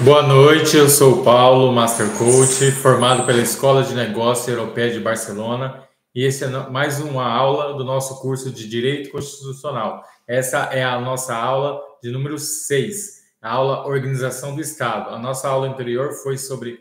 Boa noite, eu sou o Paulo, Master Coach, formado pela Escola de Negócios Europeia de Barcelona, e esse é mais uma aula do nosso curso de Direito Constitucional. Essa é a nossa aula de número 6, a aula Organização do Estado. A nossa aula anterior foi sobre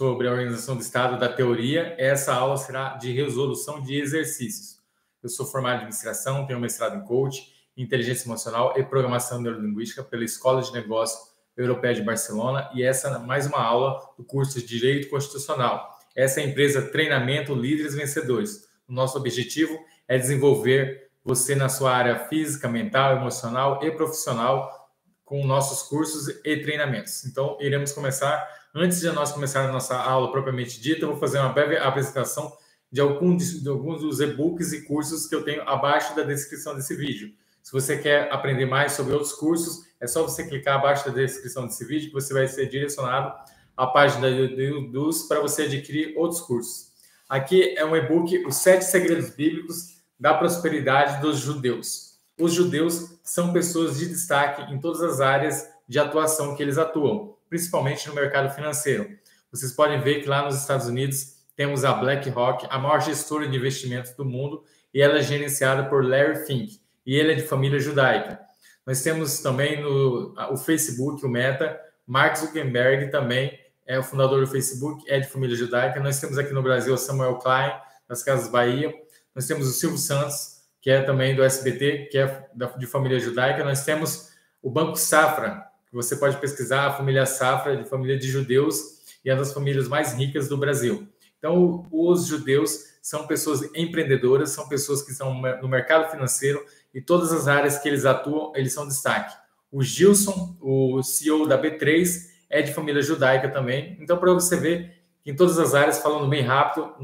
a organização do Estado, da teoria. Essa aula será de resolução de exercícios. Eu sou formado em administração, tenho mestrado em coaching, inteligência emocional e programação neurolinguística pela Escola de Negócios Europeia de Barcelona, e essa é mais uma aula do curso de Direito Constitucional. Essa é a empresa Treinamento Líderes Vencedores. O nosso objetivo é desenvolver você na sua área física, mental, emocional e profissional com nossos cursos e treinamentos. Então, iremos começar. Antes de nós começar a nossa aula propriamente dita, eu vou fazer uma breve apresentação de alguns dos e-books e cursos que eu tenho abaixo da descrição desse vídeo. Se você quer aprender mais sobre outros cursos, é só você clicar abaixo da descrição desse vídeo que você vai ser direcionado à página do para você adquirir outros cursos. Aqui é um e-book, Os 7 Segredos Bíblicos da Prosperidade dos Judeus. Os judeus são pessoas de destaque em todas as áreas de atuação que eles atuam, principalmente no mercado financeiro. Vocês podem ver que lá nos Estados Unidos temos a BlackRock, a maior gestora de investimentos do mundo, e ela é gerenciada por Larry Fink, e ele é de família judaica. Nós temos também o Facebook, o Meta, Mark Zuckerberg também é o fundador do Facebook, é de família judaica. Nós temos aqui no Brasil o Samuel Klein, das Casas Bahia. Nós temos o Silvio Santos, que é também do SBT, que é de família judaica. Nós temos o Banco Safra, que você pode pesquisar, a família Safra, de família de judeus, e é uma das famílias mais ricas do Brasil. Então, os judeus são pessoas empreendedoras, são pessoas que estão no mercado financeiro, e todas as áreas que eles atuam, eles são destaque. O Gilson, o CEO da B3, é de família judaica também. Então, para você ver que em todas as áreas, falando bem rápido,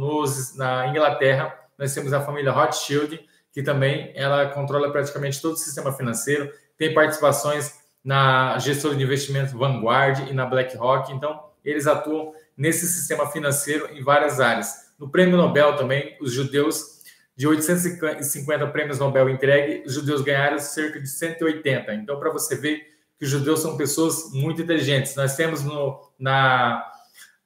na Inglaterra, nós temos a família Rothschild, que também ela controla praticamente todo o sistema financeiro, tem participações na gestora de investimentos Vanguard e na BlackRock. Então, eles atuam nesse sistema financeiro em várias áreas. No Prêmio Nobel também, os judeus, de 850 prêmios Nobel entregue, os judeus ganharam cerca de 180. Então, para você ver que os judeus são pessoas muito inteligentes. Nós temos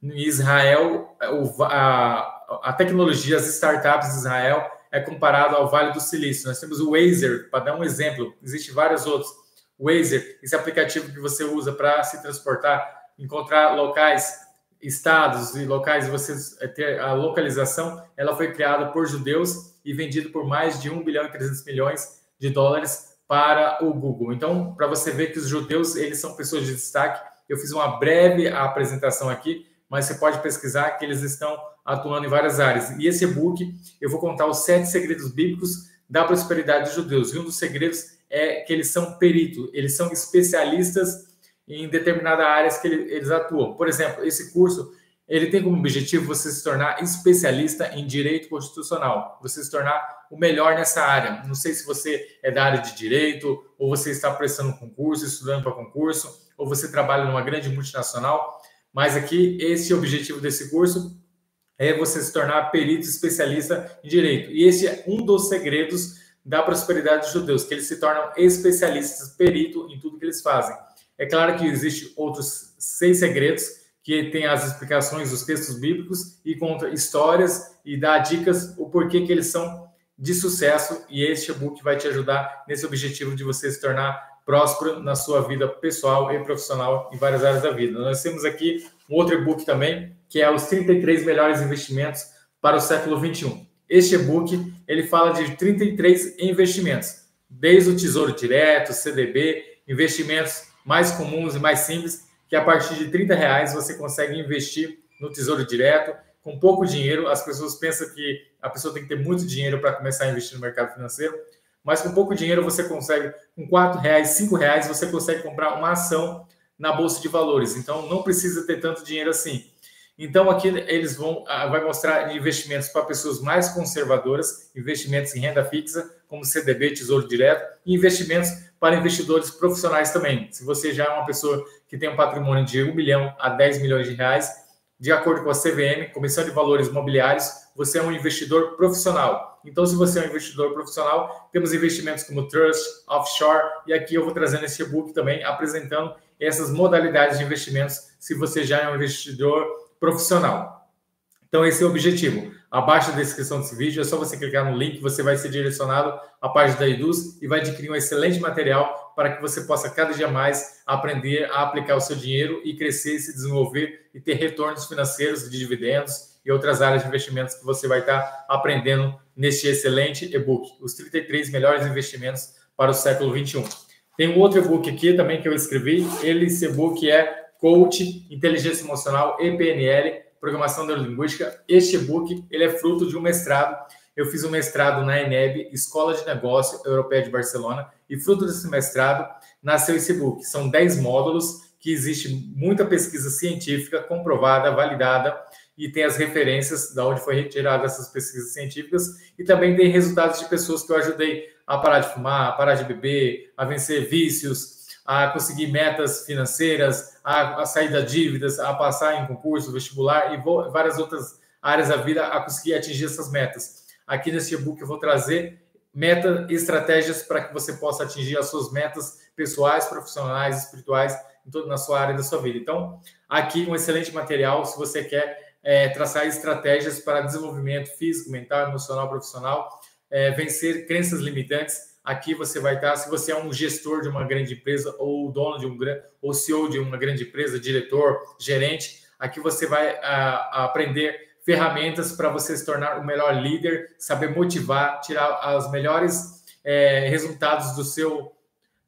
em Israel, a tecnologia, as startups de Israel é comparado ao Vale do Silício. Nós temos o Waze, para dar um exemplo, existem vários outros. O Waze, esse aplicativo que você usa para se transportar, encontrar locais, estados e locais, e você ter a localização, ela foi criada por judeus e vendido por mais de 1 bilhão e 300 milhões de dólares para o Google. Então, para você ver que os judeus, eles são pessoas de destaque, eu fiz uma breve apresentação aqui, mas você pode pesquisar que eles estão atuando em várias áreas. E esse e-book, eu vou contar os 7 segredos bíblicos da prosperidade dos judeus. E um dos segredos é que eles são peritos, eles são especialistas em determinadas áreas que eles atuam. Por exemplo, esse curso, ele tem como objetivo você se tornar especialista em direito constitucional, você se tornar o melhor nessa área. Não sei se você é da área de direito, ou você está prestando concurso, estudando para concurso, ou você trabalha numa grande multinacional, mas aqui, esse objetivo desse curso é você se tornar perito especialista em direito. E esse é um dos segredos da prosperidade dos judeus, que eles se tornam especialistas, perito em tudo que eles fazem. É claro que existem outros 6 segredos que tem as explicações dos textos bíblicos e conta histórias e dá dicas o porquê que eles são de sucesso, e este e-book vai te ajudar nesse objetivo de você se tornar próspero na sua vida pessoal e profissional em várias áreas da vida. Nós temos aqui um outro e-book também, que é os 33 melhores investimentos para o século 21. Este e-book, ele fala de 33 investimentos, desde o Tesouro Direto, CDB, investimentos mais comuns e mais simples, que a partir de R$30 você consegue investir no Tesouro Direto com pouco dinheiro. As pessoas pensam que a pessoa tem que ter muito dinheiro para começar a investir no mercado financeiro, mas com pouco dinheiro você consegue, com R$4, R$5, você consegue comprar uma ação na Bolsa de Valores. Então, não precisa ter tanto dinheiro assim. Então, aqui eles vai mostrar investimentos para pessoas mais conservadoras, investimentos em renda fixa, como CDB, Tesouro Direto, e investimentos para investidores profissionais também. Se você já é uma pessoa que tem um patrimônio de 1 milhão a 10 milhões de reais, de acordo com a CVM, Comissão de Valores Imobiliários, você é um investidor profissional. Então, se você é um investidor profissional, temos investimentos como Trust, Offshore, e aqui eu vou trazendo esse e-book também, apresentando essas modalidades de investimentos se você já é um investidor profissional. Então, esse é o objetivo. Abaixo da descrição desse vídeo, é só você clicar no link, você vai ser direcionado à página da Eduz e vai adquirir um excelente material para que você possa cada dia mais aprender a aplicar o seu dinheiro e crescer, se desenvolver e ter retornos financeiros de dividendos e outras áreas de investimentos que você vai estar aprendendo neste excelente e-book, os 33 melhores investimentos para o século 21. Tem um outro e-book aqui também que eu escrevi, esse e-book é Coach, Inteligência Emocional e PNL, Programação Neurolinguística. Este e-book ele é fruto de um mestrado. Eu fiz um mestrado na ENEB, Escola de Negócio Europeia de Barcelona, e fruto desse mestrado nasceu esse e-book. São 10 módulos que existe muita pesquisa científica comprovada, validada, e tem as referências de onde foi retirada essas pesquisas científicas, e também tem resultados de pessoas que eu ajudei a parar de fumar, a parar de beber, a vencer vícios, a conseguir metas financeiras, a sair das dívidas, a passar em concurso, vestibular e várias outras áreas da vida a conseguir atingir essas metas. Aqui nesse e-book eu vou trazer estratégias para que você possa atingir as suas metas pessoais, profissionais, espirituais, na sua área da sua vida. Então, aqui um excelente material se você quer traçar estratégias para desenvolvimento físico, mental, emocional, profissional, vencer crenças limitantes. Aqui você vai estar, se você é um gestor de uma grande empresa ou dono de ou CEO de uma grande empresa, diretor, gerente, aqui você vai aprender ferramentas para você se tornar o melhor líder, saber motivar, tirar os melhores resultados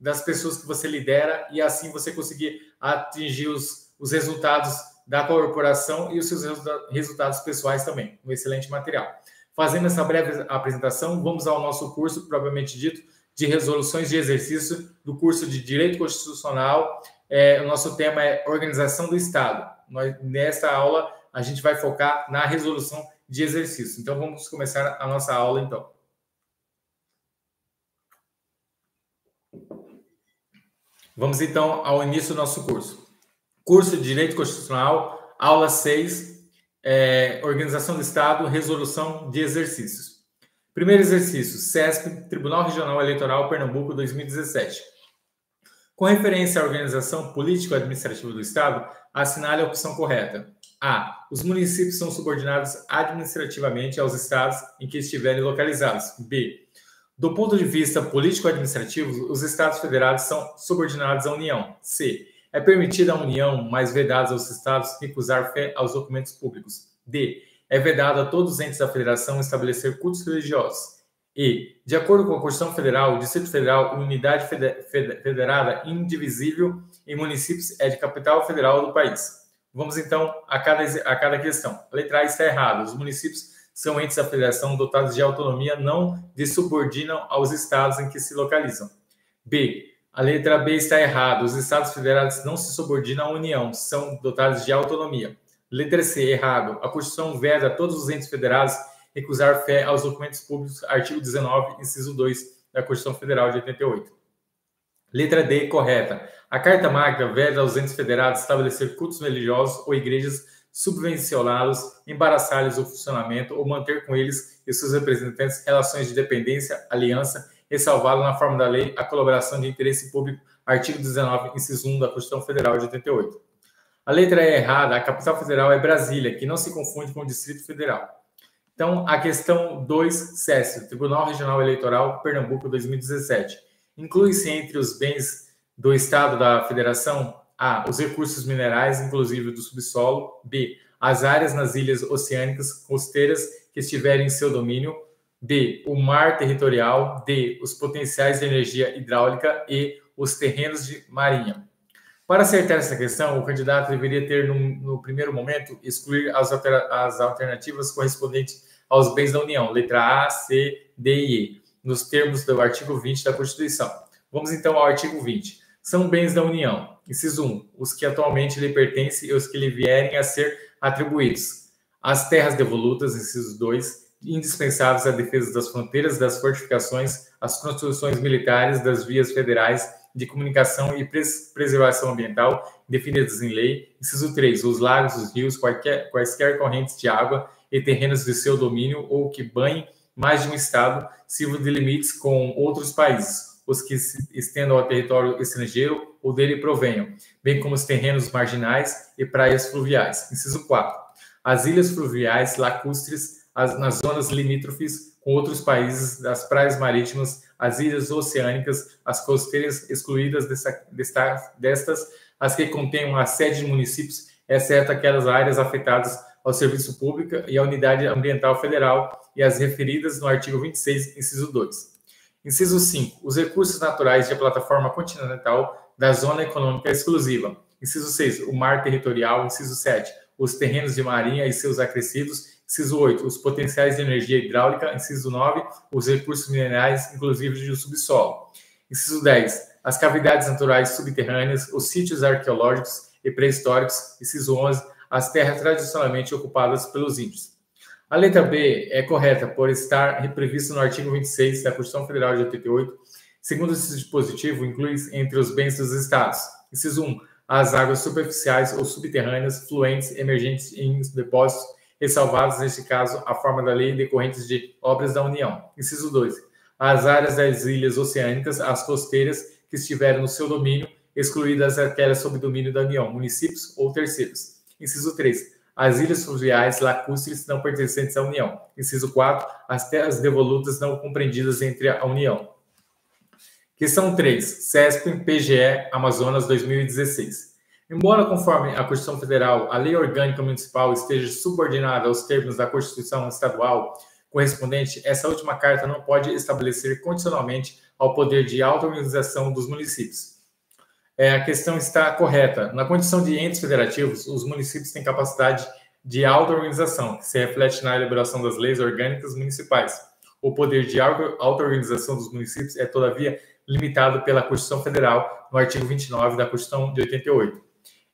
das pessoas que você lidera e assim você conseguir atingir os resultados da corporação e os seus resultados pessoais também. Um excelente material. Fazendo essa breve apresentação, vamos ao nosso curso, propriamente dito, de resoluções de exercício do curso de Direito Constitucional. O nosso tema é Organização do Estado. Nesta aula, a gente vai focar na resolução de exercício. Então, vamos começar a nossa aula, então. Vamos, então, ao início do nosso curso. Curso de Direito Constitucional, aula 6, Organização do Estado, Resolução de Exercícios. Primeiro exercício, CESP, Tribunal Regional Eleitoral, Pernambuco, 2017. Com referência à organização político-administrativa do Estado, assinale a opção correta. A. Os municípios são subordinados administrativamente aos estados em que estiverem localizados. B. Do ponto de vista político-administrativo, os estados federados são subordinados à União. C. É permitida à União, mas vedados aos estados, recusar fé aos documentos públicos. D. É vedado a todos os entes da federação estabelecer cultos religiosos. E, de acordo com a Constituição Federal, o Distrito Federal, unidade federada indivisível em municípios, é de capital federal do país. Vamos, então, a cada questão. A letra A está errada. Os municípios são entes da federação dotados de autonomia, não de subordinam aos estados em que se localizam. B. A letra B está errada. Os estados federados não se subordinam à União, são dotados de autonomia. Letra C, errado. A Constituição veda a todos os entes federados recusar fé aos documentos públicos, artigo 19, inciso 2 da Constituição Federal de 88. Letra D, correta. A Carta Magna veda aos entes federados estabelecer cultos religiosos ou igrejas, subvencioná-los, embaraçar-lhes o funcionamento ou manter com eles e seus representantes relações de dependência, aliança, ressalvado na forma da lei a colaboração de interesse público, artigo 19, inciso 1 da Constituição Federal de 88. A letra E é errada, a capital federal é Brasília, que não se confunde com o Distrito Federal. Então, a questão 2, CESP, Tribunal Regional Eleitoral, Pernambuco, 2017. Inclui-se entre os bens do Estado da Federação A. Os recursos minerais, inclusive do subsolo. B. As áreas nas ilhas oceânicas costeiras que estiverem em seu domínio. B. O mar territorial. D. Os potenciais de energia hidráulica. E. Os terrenos de marinha. Para acertar essa questão, o candidato deveria ter, no primeiro momento, excluir as alternativas correspondentes aos bens da União, letra A, C, D e E, nos termos do artigo 20 da Constituição. Vamos então ao artigo 20. São bens da União. Inciso 1. Os que atualmente lhe pertencem e os que lhe vierem a ser atribuídos. As terras devolutas, inciso 2, indispensáveis à defesa das fronteiras, das fortificações, as construções militares, das vias federais, de comunicação e preservação ambiental definidas em lei. Inciso 3. Os lagos, os rios, quaisquer correntes de água e terrenos de seu domínio ou que banhem mais de um estado, sirvam de limites com outros países, os que se estendam ao território estrangeiro ou dele provenham, bem como os terrenos marginais e praias fluviais. Inciso 4. As ilhas fluviais lacustres nas zonas limítrofes com outros países, das praias marítimas, as ilhas oceânicas, as costeiras excluídas destas, as que contêm uma sede de municípios, exceto aquelas áreas afetadas ao serviço público e à unidade ambiental federal e as referidas no artigo 26, inciso 2. Inciso 5. Os recursos naturais de plataforma continental da zona econômica exclusiva. Inciso 6. O mar territorial. Inciso 7. Os terrenos de marinha e seus acrescidos. Inciso 8. Os potenciais de energia hidráulica. Inciso 9. Os recursos minerais, inclusive do subsolo. Inciso 10. As cavidades naturais subterrâneas, os sítios arqueológicos e pré-históricos. Inciso 11. As terras tradicionalmente ocupadas pelos índios. A letra B é correta por estar prevista no artigo 26 da Constituição Federal de 88. Segundo esse dispositivo, inclui entre os bens dos estados. Inciso 1. As águas superficiais ou subterrâneas, fluentes, emergentes em depósitos, ressalvadas, neste caso, a forma da lei decorrentes de obras da União. Inciso 2. As áreas das ilhas oceânicas, as costeiras que estiverem no seu domínio, excluídas aquelas sob domínio da União, municípios ou terceiros. Inciso 3. As ilhas fluviais lacustres não pertencentes à União. Inciso 4. As terras devolutas não compreendidas entre a União. Questão 3. CESP, PGE, Amazonas, 2016. Embora, conforme a Constituição Federal, a Lei Orgânica Municipal esteja subordinada aos termos da Constituição Estadual correspondente, essa última carta não pode estabelecer condicionalmente ao poder de auto-organização dos municípios. A questão está correta. Na condição de entes federativos, os municípios têm capacidade de auto-organização, que se reflete na elaboração das leis orgânicas municipais. O poder de auto-organização dos municípios é, todavia, limitado pela Constituição Federal, no artigo 29 da Constituição de 88.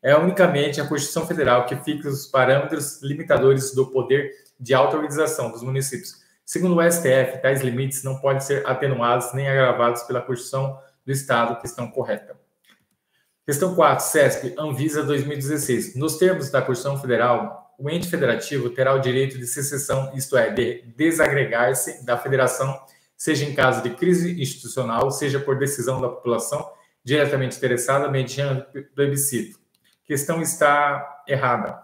É unicamente a Constituição Federal que fixa os parâmetros limitadores do poder de auto-organização dos municípios. Segundo o STF, tais limites não podem ser atenuados nem agravados pela Constituição do Estado. Questão correta. Questão 4, CESP, Anvisa 2016. Nos termos da Constituição Federal, o ente federativo terá o direito de secessão, isto é, de desagregar-se da federação, seja em caso de crise institucional, seja por decisão da população diretamente interessada mediante plebiscito. Questão está errada.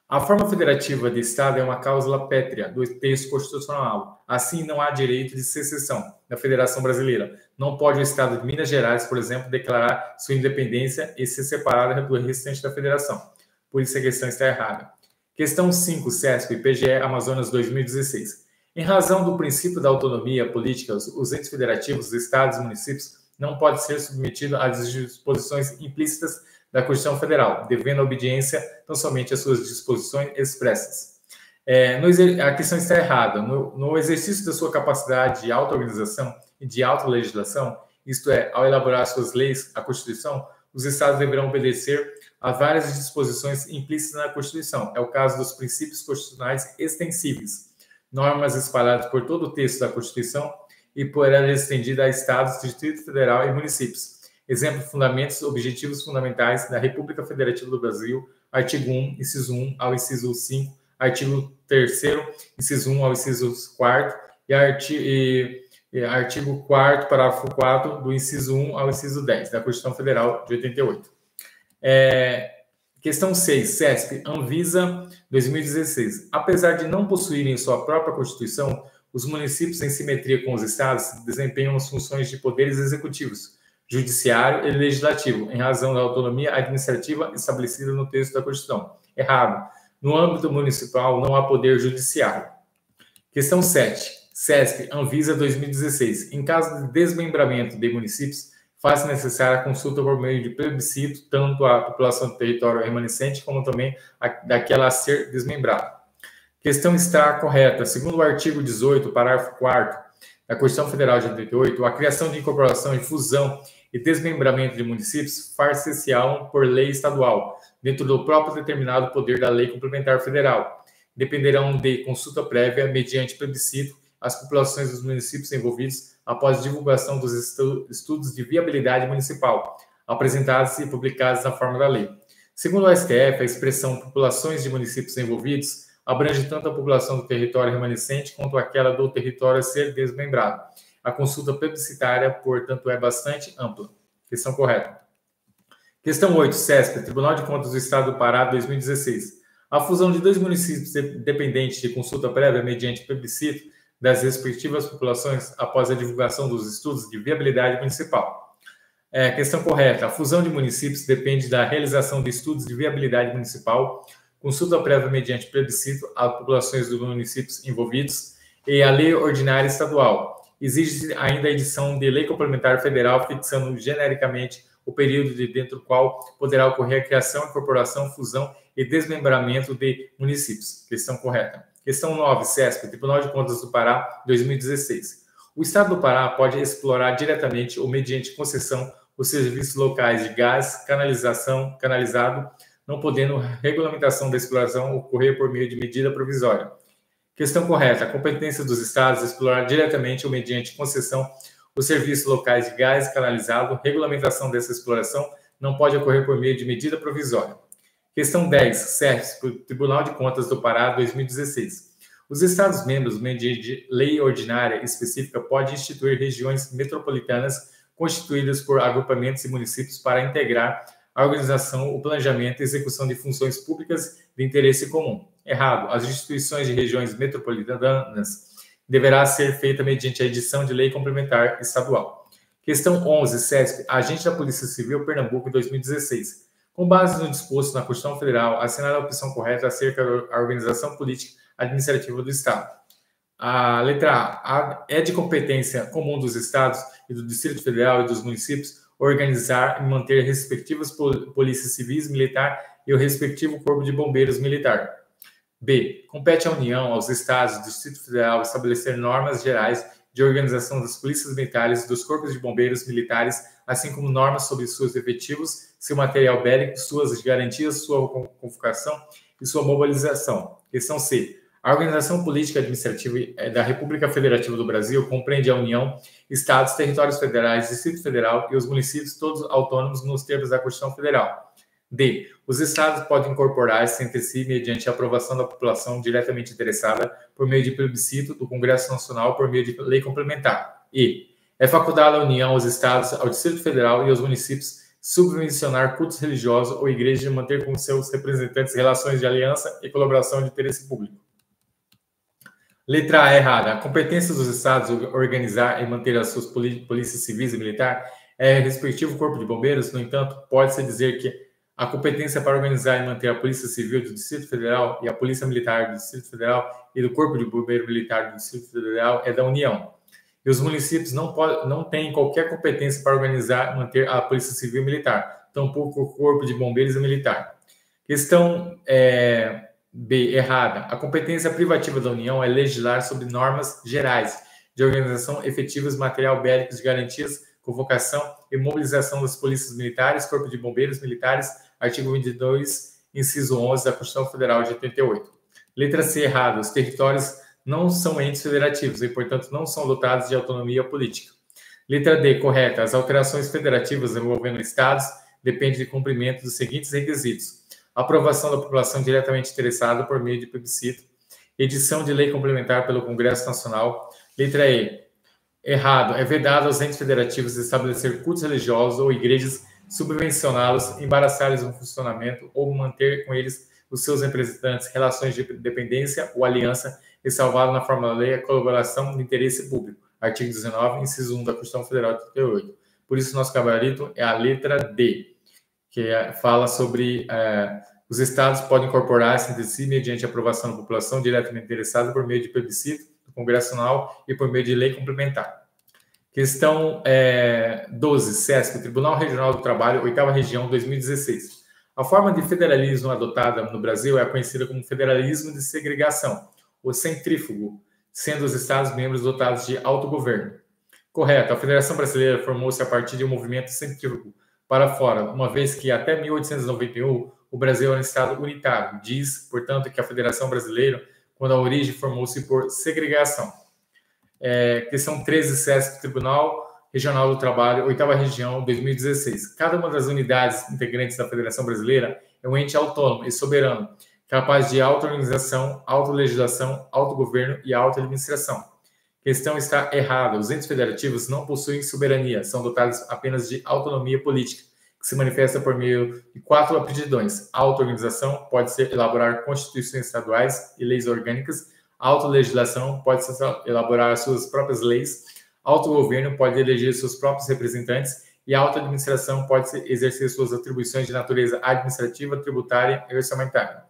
A forma federativa de Estado é uma cláusula pétrea do texto constitucional. Assim, não há direito de secessão da Federação Brasileira. Não pode o Estado de Minas Gerais, por exemplo, declarar sua independência e se separar do restante da Federação. Por isso a questão está errada. Questão 5, CESP, PGE, Amazonas 2016. Em razão do princípio da autonomia política, os entes federativos, os estados e municípios não podem ser submetidos às disposições implícitas da Constituição Federal, devendo obediência não somente às suas disposições expressas. A questão está errada. No exercício da sua capacidade de auto-organização e de auto-legislação, isto é, ao elaborar suas leis, a Constituição, os Estados deverão obedecer a várias disposições implícitas na Constituição. É o caso dos princípios constitucionais extensíveis, normas espalhadas por todo o texto da Constituição e por ela estendida a Estados, Distrito Federal e municípios. Exemplo, fundamentos, objetivos fundamentais da República Federativa do Brasil, artigo 1, inciso 1 ao inciso 5, artigo 3º, inciso 1 ao inciso 4º e artigo 4º, parágrafo 4 do inciso 1 ao inciso 10 da Constituição Federal de 88. Questão 6, CESP, Anvisa 2016. Apesar de não possuírem sua própria Constituição, os municípios, em simetria com os estados, desempenham as funções de poderes executivos, judiciário e legislativo, em razão da autonomia administrativa estabelecida no texto da Constituição. Errado. No âmbito municipal, não há poder judiciário. Questão 7. CESP, Anvisa 2016. Em caso de desmembramento de municípios, faz necessária a consulta por meio de plebiscito, tanto à população do território remanescente, como também daquela a ser desmembrada. Questão está correta. Segundo o artigo 18, parágrafo 4º da Constituição Federal de 88, a criação de incorporação e fusão e desmembramento de municípios far-se-ão por lei estadual, dentro do próprio determinado poder da Lei Complementar Federal. Dependerão de consulta prévia, mediante plebiscito, as populações dos municípios envolvidos após divulgação dos estudos de viabilidade municipal, apresentados e publicados na forma da lei. Segundo o STF, a expressão populações de municípios envolvidos abrange tanto a população do território remanescente quanto aquela do território a ser desmembrado. A consulta plebiscitária, portanto, é bastante ampla. Questão correta. Questão 8, CESP, Tribunal de Contas do Estado do Pará, 2016. A fusão de dois municípios dependentes de consulta prévia mediante plebiscito das respectivas populações após a divulgação dos estudos de viabilidade municipal. Questão correta. A fusão de municípios depende da realização de estudos de viabilidade municipal, consulta prévia mediante plebiscito às populações dos municípios envolvidos e a lei ordinária estadual. Exige ainda a edição de lei complementar federal fixando genericamente o período dentro do qual poderá ocorrer a criação, incorporação, fusão e desmembramento de municípios. Questão correta. Questão 9, CESP, Tribunal de Contas do Pará, 2016. O Estado do Pará pode explorar diretamente ou mediante concessão os serviços locais de gás, canalizado, não podendo regulamentação da exploração ocorrer por meio de medida provisória. Questão correta. A competência dos estados é explorar diretamente ou mediante concessão os serviços locais de gás canalizado, regulamentação dessa exploração não pode ocorrer por meio de medida provisória. Questão 10, CESP, Tribunal de Contas do Pará, 2016. Os Estados-membros, mediante lei ordinária específica, podem instituir regiões metropolitanas constituídas por agrupamentos e municípios para integrar a organização, o planejamento e execução de funções públicas de interesse comum. Errado. As instituições de regiões metropolitanas deverá ser feita mediante a edição de lei complementar estadual. Questão 11, CESP, Agente da Polícia Civil, Pernambuco, 2016. Com base no disposto na Constituição Federal, assinale a opção correta acerca da organização política administrativa do Estado. A letra A é de competência comum dos Estados e do Distrito Federal e dos municípios organizar e manter respectivas polícias civis, militar e o respectivo Corpo de Bombeiros Militar. B. Compete à União, aos Estados e ao Distrito Federal estabelecer normas gerais de organização das polícias militares e dos corpos de bombeiros militares, assim como normas sobre seus efetivos, seu material bélico, suas garantias, sua convocação e sua mobilização. Questão C. A organização política administrativa da República Federativa do Brasil compreende a União, Estados, Territórios Federais, Distrito Federal e os municípios, todos autônomos nos termos da Constituição Federal. D. Os Estados podem incorporar-se entre si mediante a aprovação da população diretamente interessada por meio de plebiscito do Congresso Nacional por meio de lei complementar. E. É faculdade à União, aos Estados, ao Distrito Federal e aos municípios subvencionar cultos religiosos ou igrejas e manter com seus representantes relações de aliança e colaboração de interesse público. Letra A errada. A competência dos Estados organizar e manter as suas polícias civis e militar é respectivo Corpo de Bombeiros. No entanto, pode-se dizer que a competência para organizar e manter a Polícia Civil do Distrito Federal e a Polícia Militar do Distrito Federal e do Corpo de Bombeiro Militar do Distrito Federal é da União. E os municípios não têm qualquer competência para organizar e manter a Polícia Civil e Militar, tampouco o Corpo de Bombeiros Militar. Questão B, errada. A competência privativa da União é legislar sobre normas gerais de organização efetivas, material bélico, de garantias, convocação e mobilização das polícias militares, Corpo de Bombeiros Militares, artigo 22, inciso 11 da Constituição Federal de 88. Letra C, errada. Os territórios não são entes federativos e, portanto, não são dotados de autonomia política. Letra D, correta. As alterações federativas envolvendo estados dependem de cumprimento dos seguintes requisitos: aprovação da população diretamente interessada por meio de plebiscito, edição de lei complementar pelo Congresso Nacional. Letra E, errado. É vedado aos entes federativos estabelecer cultos religiosos ou igrejas, subvencioná-los, embaraçar-lhes o funcionamento ou manter com eles os seus representantes relações de dependência ou aliança, ressalvado na forma da lei a colaboração de interesse público. Artigo 19, inciso 1 da Constituição Federal de 88. Por isso, nosso gabarito é a letra D, que fala sobre os estados podem incorporar-se entre si mediante aprovação da população diretamente interessada por meio de plebiscito do Congresso Nacional e por meio de lei complementar. Questão 12, CESP, Tribunal Regional do Trabalho, 8ª Região, 2016. A forma de federalismo adotada no Brasil é conhecida como federalismo de segregação, ou centrífugo, sendo os Estados-membros dotados de autogoverno. Correto. A Federação Brasileira formou-se a partir de um movimento centrífugo para fora, uma vez que até 1891 o Brasil era um Estado unitário. Diz, portanto, que a Federação Brasileira, quando a origem, formou-se por segregação. Questão 13, CESP, Tribunal Regional do Trabalho, 8ª Região, 2016. Cada uma das unidades integrantes da Federação Brasileira é um ente autônomo e soberano, capaz de auto-organização, autolegislação, autogoverno e auto-administração. Questão está errada. Os entes federativos não possuem soberania, são dotados apenas de autonomia política que se manifesta por meio de 4 aptidões. Auto-organização pode ser elaborar constituições estaduais e leis orgânicas. Autolegislação pode ser elaborar as suas próprias leis. Autogoverno pode eleger seus próprios representantes. E a auto-administração pode exercer suas atribuições de natureza administrativa, tributária e orçamentária.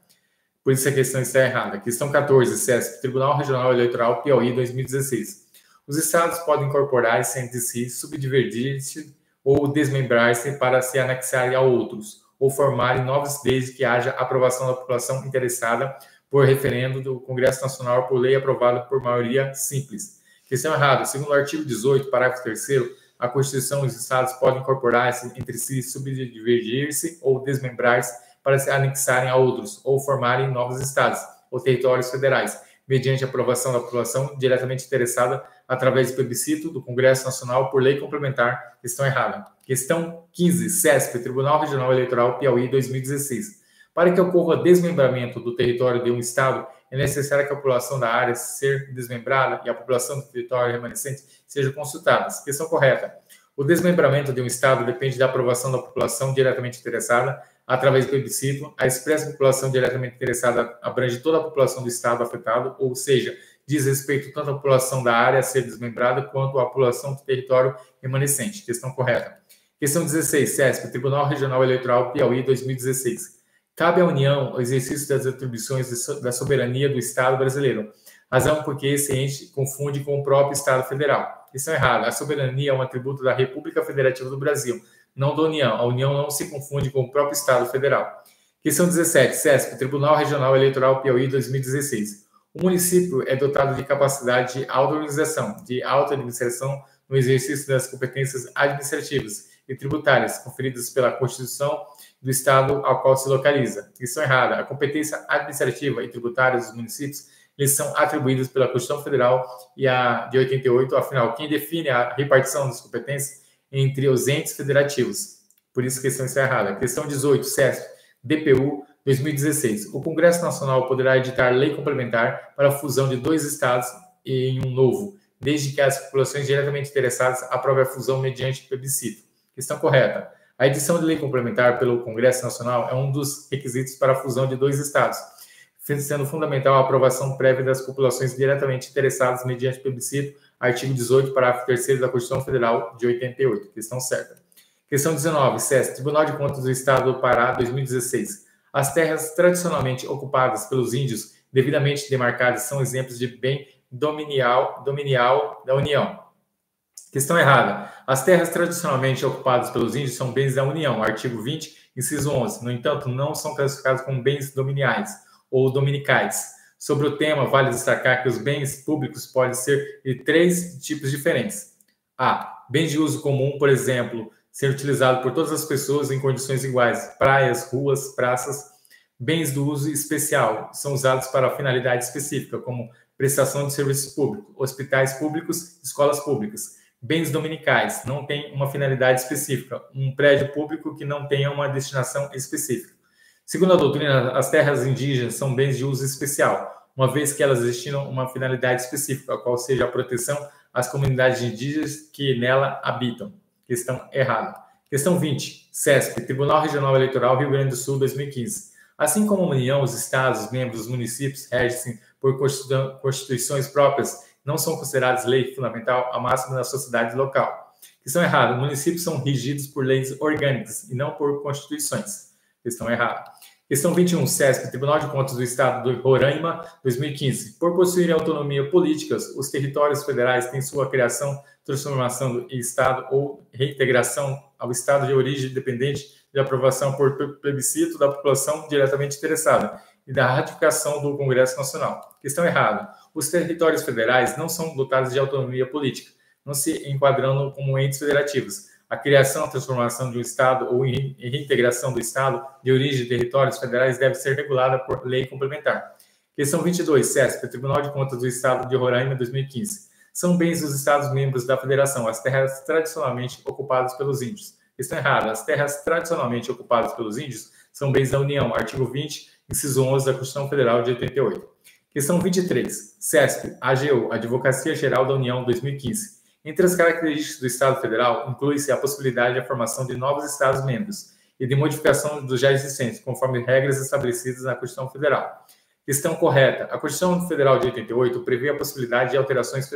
Por isso a questão está errada. Questão 14, CESP, Tribunal Regional Eleitoral Piauí 2016. Os estados podem incorporar-se entre si, subdividir-se ou desmembrar-se para se anexarem a outros, ou formarem novos desde que haja aprovação da população interessada por referendo do Congresso Nacional por lei aprovada por maioria simples. Questão errada. Segundo o artigo 18, parágrafo 3º, a Constituição e os estados podem incorporar-se entre si, subdividir-se ou desmembrar-se para se anexarem a outros, ou formarem novos estados ou territórios federais, mediante aprovação da população diretamente interessada através de plebiscito do Congresso Nacional por lei complementar. Questão errada. Questão 15, CESP, Tribunal Regional Eleitoral Piauí 2016. Para que ocorra desmembramento do território de um estado, é necessário que a população da área ser desmembrada e a população do território remanescente seja consultadas. Questão correta. O desmembramento de um estado depende da aprovação da população diretamente interessada através do plebiscito. A expressa população diretamente interessada abrange toda a população do estado afetado, ou seja, diz respeito tanto à população da área a ser desmembrada quanto à população do território remanescente. Questão correta. Questão 16, CESP, Tribunal Regional Eleitoral Piauí 2016. Cabe à União o exercício das atribuições da soberania do Estado brasileiro, razão porque esse ente confunde com o próprio Estado federal. Isso é errado. A soberania é um atributo da República Federativa do Brasil, não da União. A União não se confunde com o próprio Estado federal. Questão 17, CESP, Tribunal Regional Eleitoral Piauí 2016. O município é dotado de capacidade de auto-organização, de auto-administração no exercício das competências administrativas e tributárias conferidas pela Constituição do Estado ao qual se localiza. Questão errada. A competência administrativa e tributária dos municípios eles são atribuídos pela Constituição Federal e a de 88. Afinal, quem define a repartição das competências entre os entes federativos. Por isso, a questão está errada. Questão 18, CESP, DPU 2016. O Congresso Nacional poderá editar lei complementar para a fusão de 2 estados em um novo, desde que as populações diretamente interessadas aprovem a fusão mediante plebiscito. Questão correta. A edição de lei complementar pelo Congresso Nacional é um dos requisitos para a fusão de 2 estados, sendo fundamental a aprovação prévia das populações diretamente interessadas mediante plebiscito, artigo 18, parágrafo 3º da Constituição Federal de 88. Questão certa. Questão 19, CES, Tribunal de Contas do Estado do Pará, 2016. As terras tradicionalmente ocupadas pelos índios, devidamente demarcadas, são exemplos de bem dominial da União. Questão errada. As terras tradicionalmente ocupadas pelos índios são bens da União, artigo 20, inciso 11. No entanto, não são classificados como bens dominiais ou dominicais. Sobre o tema, vale destacar que os bens públicos podem ser de 3 tipos diferentes. A. Bens de uso comum, por exemplo, ser utilizado por todas as pessoas em condições iguais, praias, ruas, praças. Bens do uso especial, são usados para finalidade específica, como prestação de serviço público, hospitais públicos, escolas públicas. Bens dominicais, não tem uma finalidade específica, um prédio público que não tenha uma destinação específica. Segundo a doutrina, as terras indígenas são bens de uso especial, uma vez que elas destinam uma finalidade específica, a qual seja a proteção às comunidades indígenas que nela habitam. Questão errada. Questão 20. CESP, Tribunal Regional Eleitoral Rio Grande do Sul, 2015. Assim como a União, os estados, os membros dos municípios regem-se por constituições próprias, não são considerados lei fundamental a máxima da sociedade local. Questão errada. Municípios são regidos por leis orgânicas e não por constituições. Questão errada. Questão 21, CESP, Tribunal de Contas do Estado do Roraima, 2015. Por possuir autonomia política, os territórios federais têm sua criação, transformação em Estado ou reintegração ao Estado de origem dependente de aprovação por plebiscito da população diretamente interessada e da ratificação do Congresso Nacional. Questão errada. Os territórios federais não são dotados de autonomia política, não se enquadrando como entes federativos. A criação, transformação de um Estado ou reintegração do Estado de origem de territórios federais deve ser regulada por lei complementar. Questão 22, CESP, Tribunal de Contas do Estado de Roraima, 2015. São bens dos Estados-membros da Federação, as terras tradicionalmente ocupadas pelos índios. Questão errada. As terras tradicionalmente ocupadas pelos índios são bens da União, artigo 20, inciso 11 da Constituição Federal de 88. Questão 23, CESP, AGU, Advocacia Geral da União, 2015. Entre as características do Estado Federal, inclui-se a possibilidade da formação de novos Estados-membros e de modificação dos já existentes, conforme regras estabelecidas na Constituição Federal. Questão correta. A Constituição Federal de 88 prevê a possibilidade de alterações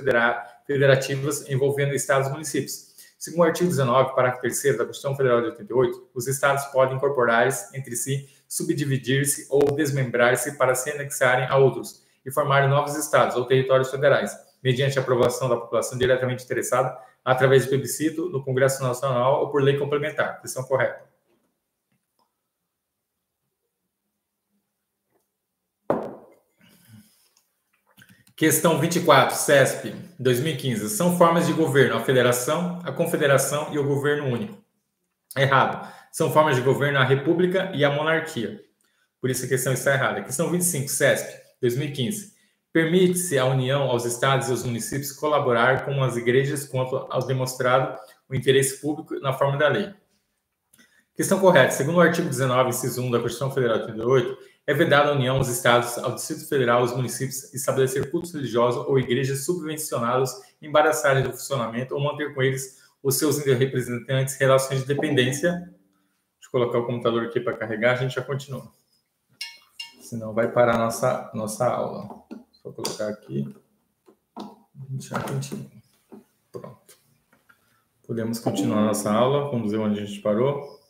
federativas envolvendo Estados e municípios. Segundo o artigo 19, parágrafo 3º da Constituição Federal de 88, os Estados podem incorporar-se entre si, subdividir-se ou desmembrar-se para se anexarem a outros e formarem novos Estados ou territórios federais, mediante a aprovação da população diretamente interessada, através de plebiscito, no Congresso Nacional ou por lei complementar. Questão correta. Questão 24, CESP, 2015. São formas de governo a federação, a confederação e o governo único. Errado. São formas de governo a república e a monarquia. Por isso a questão está errada. Questão 25, CESP, 2015. Permite-se à União, aos estados e aos municípios colaborar com as igrejas quanto ao demonstrado o interesse público na forma da lei. Questão correta. Segundo o artigo 19, inciso 1 da Constituição Federal de 88, é vedado à União, aos estados, ao Distrito Federal, aos municípios estabelecer cultos religiosos ou igrejas subvencionados, embaraçarem do funcionamento ou manter com eles os seus representantes relações de dependência. Deixa eu colocar o computador aqui para carregar, a gente já continua. Senão vai parar a nossa aula. Vou colocar aqui. Já continua. Pronto. Podemos continuar a nossa aula. Vamos ver onde a gente parou.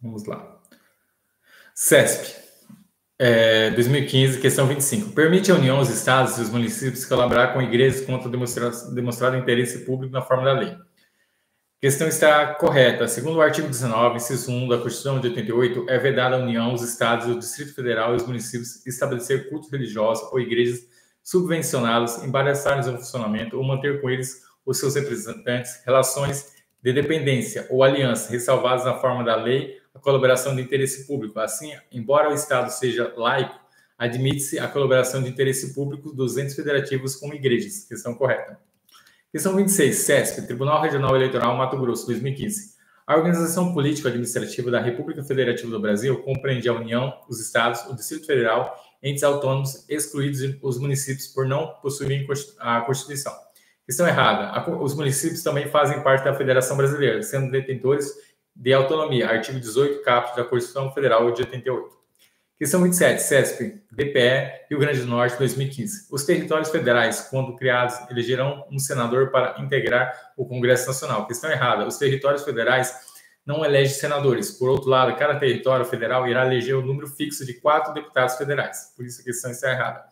Vamos lá. CESP, 2015, questão 25. Permite à União, aos estados e aos municípios colaborar com igrejas contra demonstrado interesse público na forma da lei. A questão está correta. Segundo o artigo 19, inciso 1 da Constituição de 88, é vedada à União, aos estados, o Distrito Federal e os municípios estabelecer cultos religiosos ou igrejas subvencionados, embaraçarem o funcionamento ou manter com eles os seus representantes relações de dependência ou aliança, ressalvadas na forma da lei, a colaboração de interesse público. Assim, embora o Estado seja laico, admite-se a colaboração de interesse público dos entes federativos com igrejas. Questão correta. Questão 26, CESP, Tribunal Regional Eleitoral Mato Grosso, 2015. A organização político-administrativa da República Federativa do Brasil compreende a União, os Estados, o Distrito Federal, entes autônomos, excluídos os municípios por não possuírem a Constituição. Questão errada. Os municípios também fazem parte da Federação Brasileira, sendo detentores de autonomia. Artigo 18, caput da Constituição Federal de 88. Questão 27, CESP, DPE, Rio Grande do Norte, 2015. Os territórios federais, quando criados, elegerão um senador para integrar o Congresso Nacional. Questão errada. Os territórios federais não elegem senadores. Por outro lado, cada território federal irá eleger um número fixo de 4 deputados federais. Por isso a questão está errada.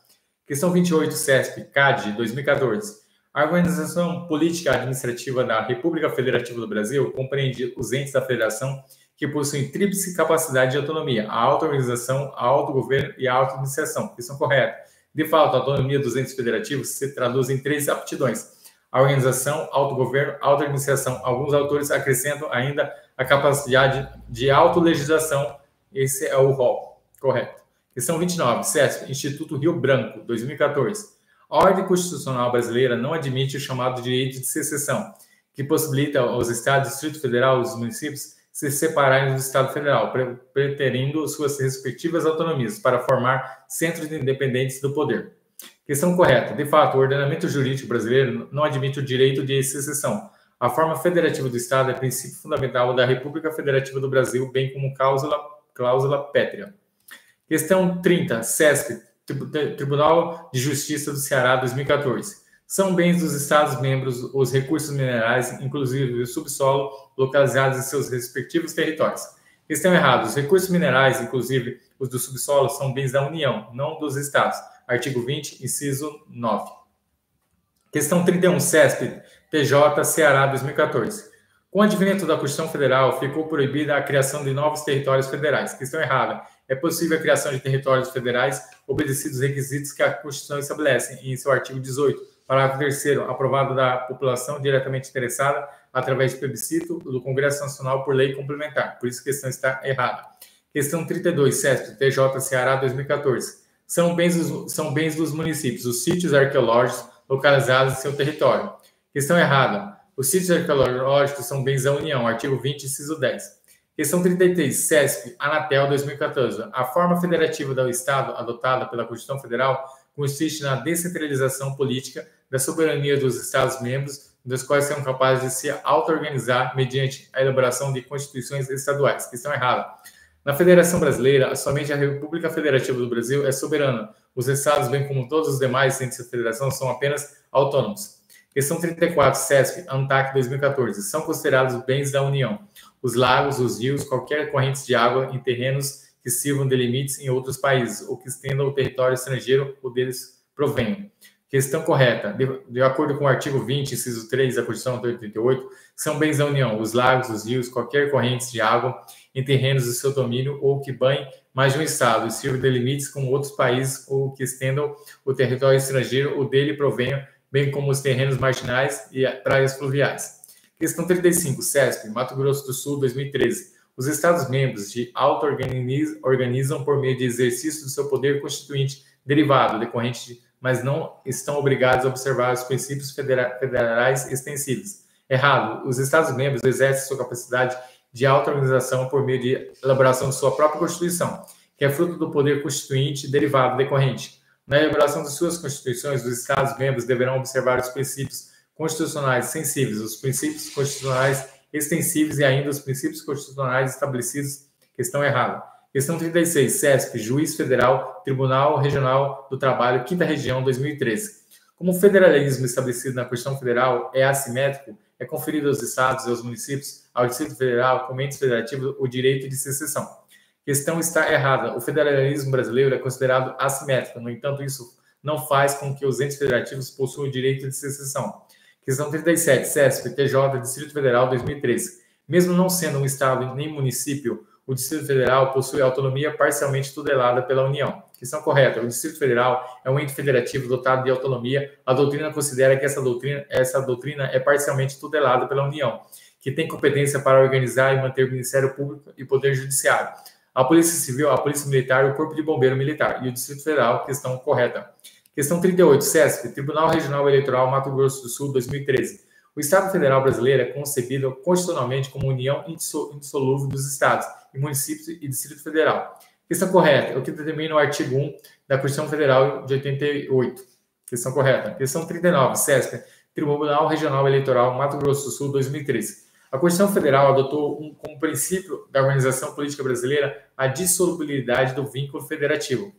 Questão 28, CESP, CAD, 2014. A organização política administrativa da República Federativa do Brasil compreende os entes da federação que possuem tríplice capacidade de autonomia, a auto-organização, a autogoverno e a auto-administração. Questão correta. De fato, a autonomia dos entes federativos se traduz em 3 aptidões: a organização, autogoverno, auto-administração. Alguns autores acrescentam ainda a capacidade de autolegislação. Esse é o rol. Correto. Questão 29, CESP, Instituto Rio Branco, 2014. A ordem constitucional brasileira não admite o chamado direito de secessão, que possibilita aos estados, Distrito Federal e os municípios se separarem do Estado Federal, preterindo suas respectivas autonomias para formar centros independentes do poder. Questão correta. De fato, o ordenamento jurídico brasileiro não admite o direito de secessão. A forma federativa do Estado é princípio fundamental da República Federativa do Brasil, bem como cláusula pétrea. Questão 30, CESP, Tribunal de Justiça do Ceará, 2014. São bens dos Estados-membros os recursos minerais, inclusive o subsolo, localizados em seus respectivos territórios. Questão errada. Os recursos minerais, inclusive os do subsolo, são bens da União, não dos Estados. Artigo 20, inciso 9. Questão 31, CESP, TJ, Ceará, 2014. Com o advento da Constituição Federal, ficou proibida a criação de novos territórios federais. Questão errada. É possível a criação de territórios federais obedecidos os requisitos que a Constituição estabelece em seu artigo 18, parágrafo 3º, aprovado da população diretamente interessada através de plebiscito do Congresso Nacional por lei complementar. Por isso a questão está errada. Questão 32, CESP, TJ, Ceará, 2014. São bens dos municípios, os sítios arqueológicos localizados em seu território. Questão errada. Os sítios arqueológicos são bens da União, artigo 20, inciso 10. Questão 33, CESP, Anatel, 2014. A forma federativa do Estado adotada pela Constituição Federal consiste na descentralização política, da soberania dos Estados-membros, dos quais são capazes de se auto-organizar mediante a elaboração de constituições estaduais. Questão errada. Na Federação Brasileira, somente a República Federativa do Brasil é soberana. Os estados, bem como todos os demais entes da federação, são apenas autônomos. Questão 34, CESP, ANTAC 2014. São considerados bens da União os lagos, os rios, qualquer corrente de água em terrenos que sirvam de limites em outros países ou que estendam o território estrangeiro ou deles provenham. Questão correta. De acordo com o artigo 20, inciso 3 da Constituição de 88, são bens da União os lagos, os rios, qualquer corrente de água em terrenos de seu domínio ou que banhem mais de um estado e sirvam de limites com outros países ou que estendam o território estrangeiro ou dele provenham, bem como os terrenos marginais e praias fluviais. Questão 35, CESP, Mato Grosso do Sul, 2013. Os Estados-membros de auto-organizam por meio de exercício do seu poder constituinte derivado, decorrente, mas não estão obrigados a observar os princípios federais extensivos. Errado. Os Estados-membros exercem sua capacidade de auto-organização por meio de elaboração de sua própria Constituição, que é fruto do poder constituinte derivado decorrente. Na elaboração de suas Constituições, os Estados-membros deverão observar os princípios constitucionais sensíveis, os princípios constitucionais extensíveis e ainda os princípios constitucionais estabelecidos. Questão errada. Questão 36, CESP, Juiz Federal, Tribunal Regional do Trabalho, 5ª Região, 2013. Como o federalismo estabelecido na Constituição Federal é assimétrico, é conferido aos estados e aos municípios, ao Distrito Federal, como entes federativos, o direito de secessão. Questão está errada. O federalismo brasileiro é considerado assimétrico, no entanto, isso não faz com que os entes federativos possuam o direito de secessão. Questão 37, CESP, TJ, Distrito Federal, 2013. Mesmo não sendo um estado nem município, o Distrito Federal possui autonomia parcialmente tutelada pela União. Questão correta. O Distrito Federal é um ente federativo dotado de autonomia. A doutrina considera que essa doutrina é parcialmente tutelada pela União, que tem competência para organizar e manter o Ministério Público e Poder Judiciário, a Polícia Civil, a Polícia Militar e o Corpo de Bombeiro Militar. E o Distrito Federal, questão correta. Questão 38, CESP, Tribunal Regional Eleitoral Mato Grosso do Sul, 2013. O Estado Federal Brasileiro é concebido constitucionalmente como união indissolúvel dos Estados e municípios e Distrito Federal. Questão correta, o que determina o artigo 1 da Constituição Federal de 88. Questão correta. Questão 39, CESP, Tribunal Regional Eleitoral Mato Grosso do Sul, 2013. A Constituição Federal adotou como princípio da organização política brasileira a dissolubilidade do vínculo federativo.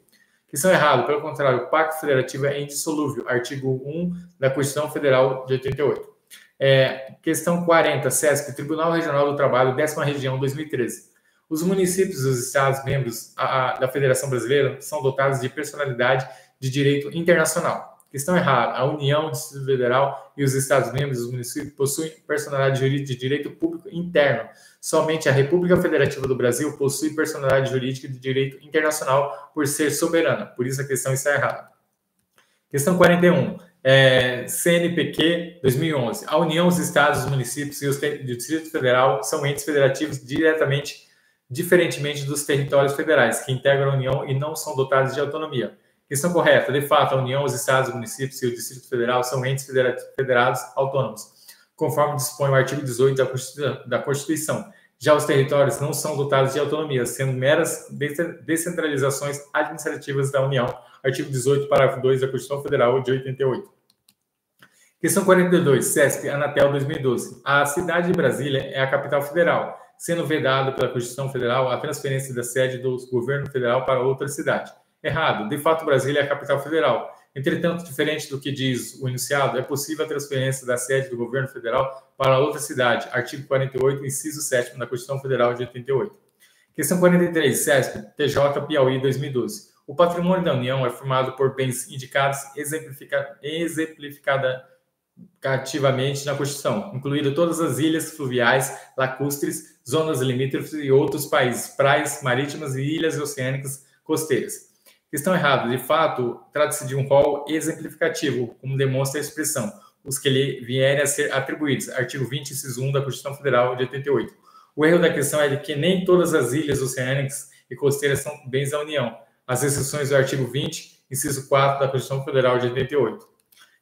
Questão errada, pelo contrário, o Pacto Federativo é indissolúvel, artigo 1 da Constituição Federal de 88. Questão 40, CESP, Tribunal Regional do Trabalho, 10ª Região, 2013. Os municípios dos Estados membros da Federação Brasileira são dotados de personalidade de direito internacional. Questão errada, a União, o Distrito Federal e os Estados membros dos municípios possuem personalidade jurídica de direito público interno. Somente a República Federativa do Brasil possui personalidade jurídica de direito internacional por ser soberana. Por isso a questão está errada. Questão 41. CNPq 2011. A União, os Estados, os municípios e o Distrito Federal são entes federativos diferentemente dos territórios federais, que integram a União e não são dotados de autonomia. Questão correta. De fato, a União, os Estados, os municípios e o Distrito Federal são entes federados autônomos, conforme dispõe o artigo 18 da Constituição. Já os territórios não são dotados de autonomia, sendo meras descentralizações administrativas da União. Artigo 18, parágrafo 2 da Constituição Federal de 88. Questão 42, CESP, Anatel 2012. A cidade de Brasília é a capital federal, sendo vedado pela Constituição Federal a transferência da sede do governo federal para outra cidade. Errado. De fato, Brasília é a capital federal. Entretanto, diferente do que diz o enunciado, é possível a transferência da sede do governo federal para outra cidade. Artigo 48, inciso 7 da Constituição Federal de 88. Questão 43, CESP, TJ, Piauí, 2012. O patrimônio da União é formado por bens indicados exemplificativamente na Constituição, incluindo todas as ilhas fluviais, lacustres, zonas limítrofes e outros países, praias marítimas e ilhas oceânicas costeiras. Questão errada. De fato, trata-se de um rol exemplificativo, como demonstra a expressão, os que lhe vierem a ser atribuídos. Artigo 20, inciso 1 da Constituição Federal de 88. O erro da questão é de que nem todas as ilhas oceânicas e costeiras são bens da União. As exceções do artigo 20, inciso 4 da Constituição Federal de 88.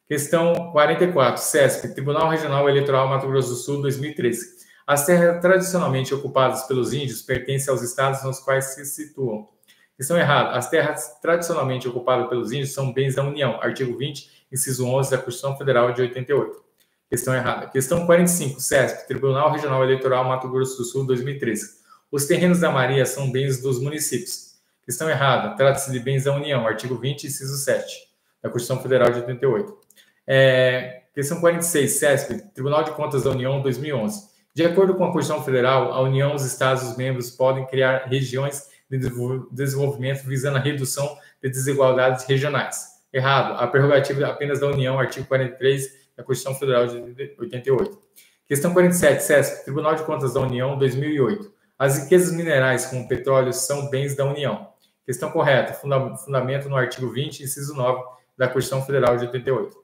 Questão 44, CESP, Tribunal Regional Eleitoral Mato Grosso do Sul, 2013. As terras tradicionalmente ocupadas pelos índios pertencem aos estados nos quais se situam. Questão errada. As terras tradicionalmente ocupadas pelos índios são bens da União. Artigo 20, inciso 11 da Constituição Federal de 88. Questão errada. Questão 45, CESP, Tribunal Regional Eleitoral Mato Grosso do Sul, 2013. Os terrenos da Maria são bens dos municípios. Questão errada. Trata-se de bens da União, artigo 20, inciso 7 da Constituição Federal de 88. Questão 46, CESP, Tribunal de Contas da União, 2011. De acordo com a Constituição Federal, a União, os Estados, os membros podem criar regiões de desenvolvimento visando a redução de desigualdades regionais. Errado. A prerrogativa apenas da União, artigo 43 da Constituição Federal de 88. Questão 47, CESP, Tribunal de Contas da União, 2008. As riquezas minerais, como petróleo, são bens da União. Questão correta. Fundamento no artigo 20, inciso 9 da Constituição Federal de 88.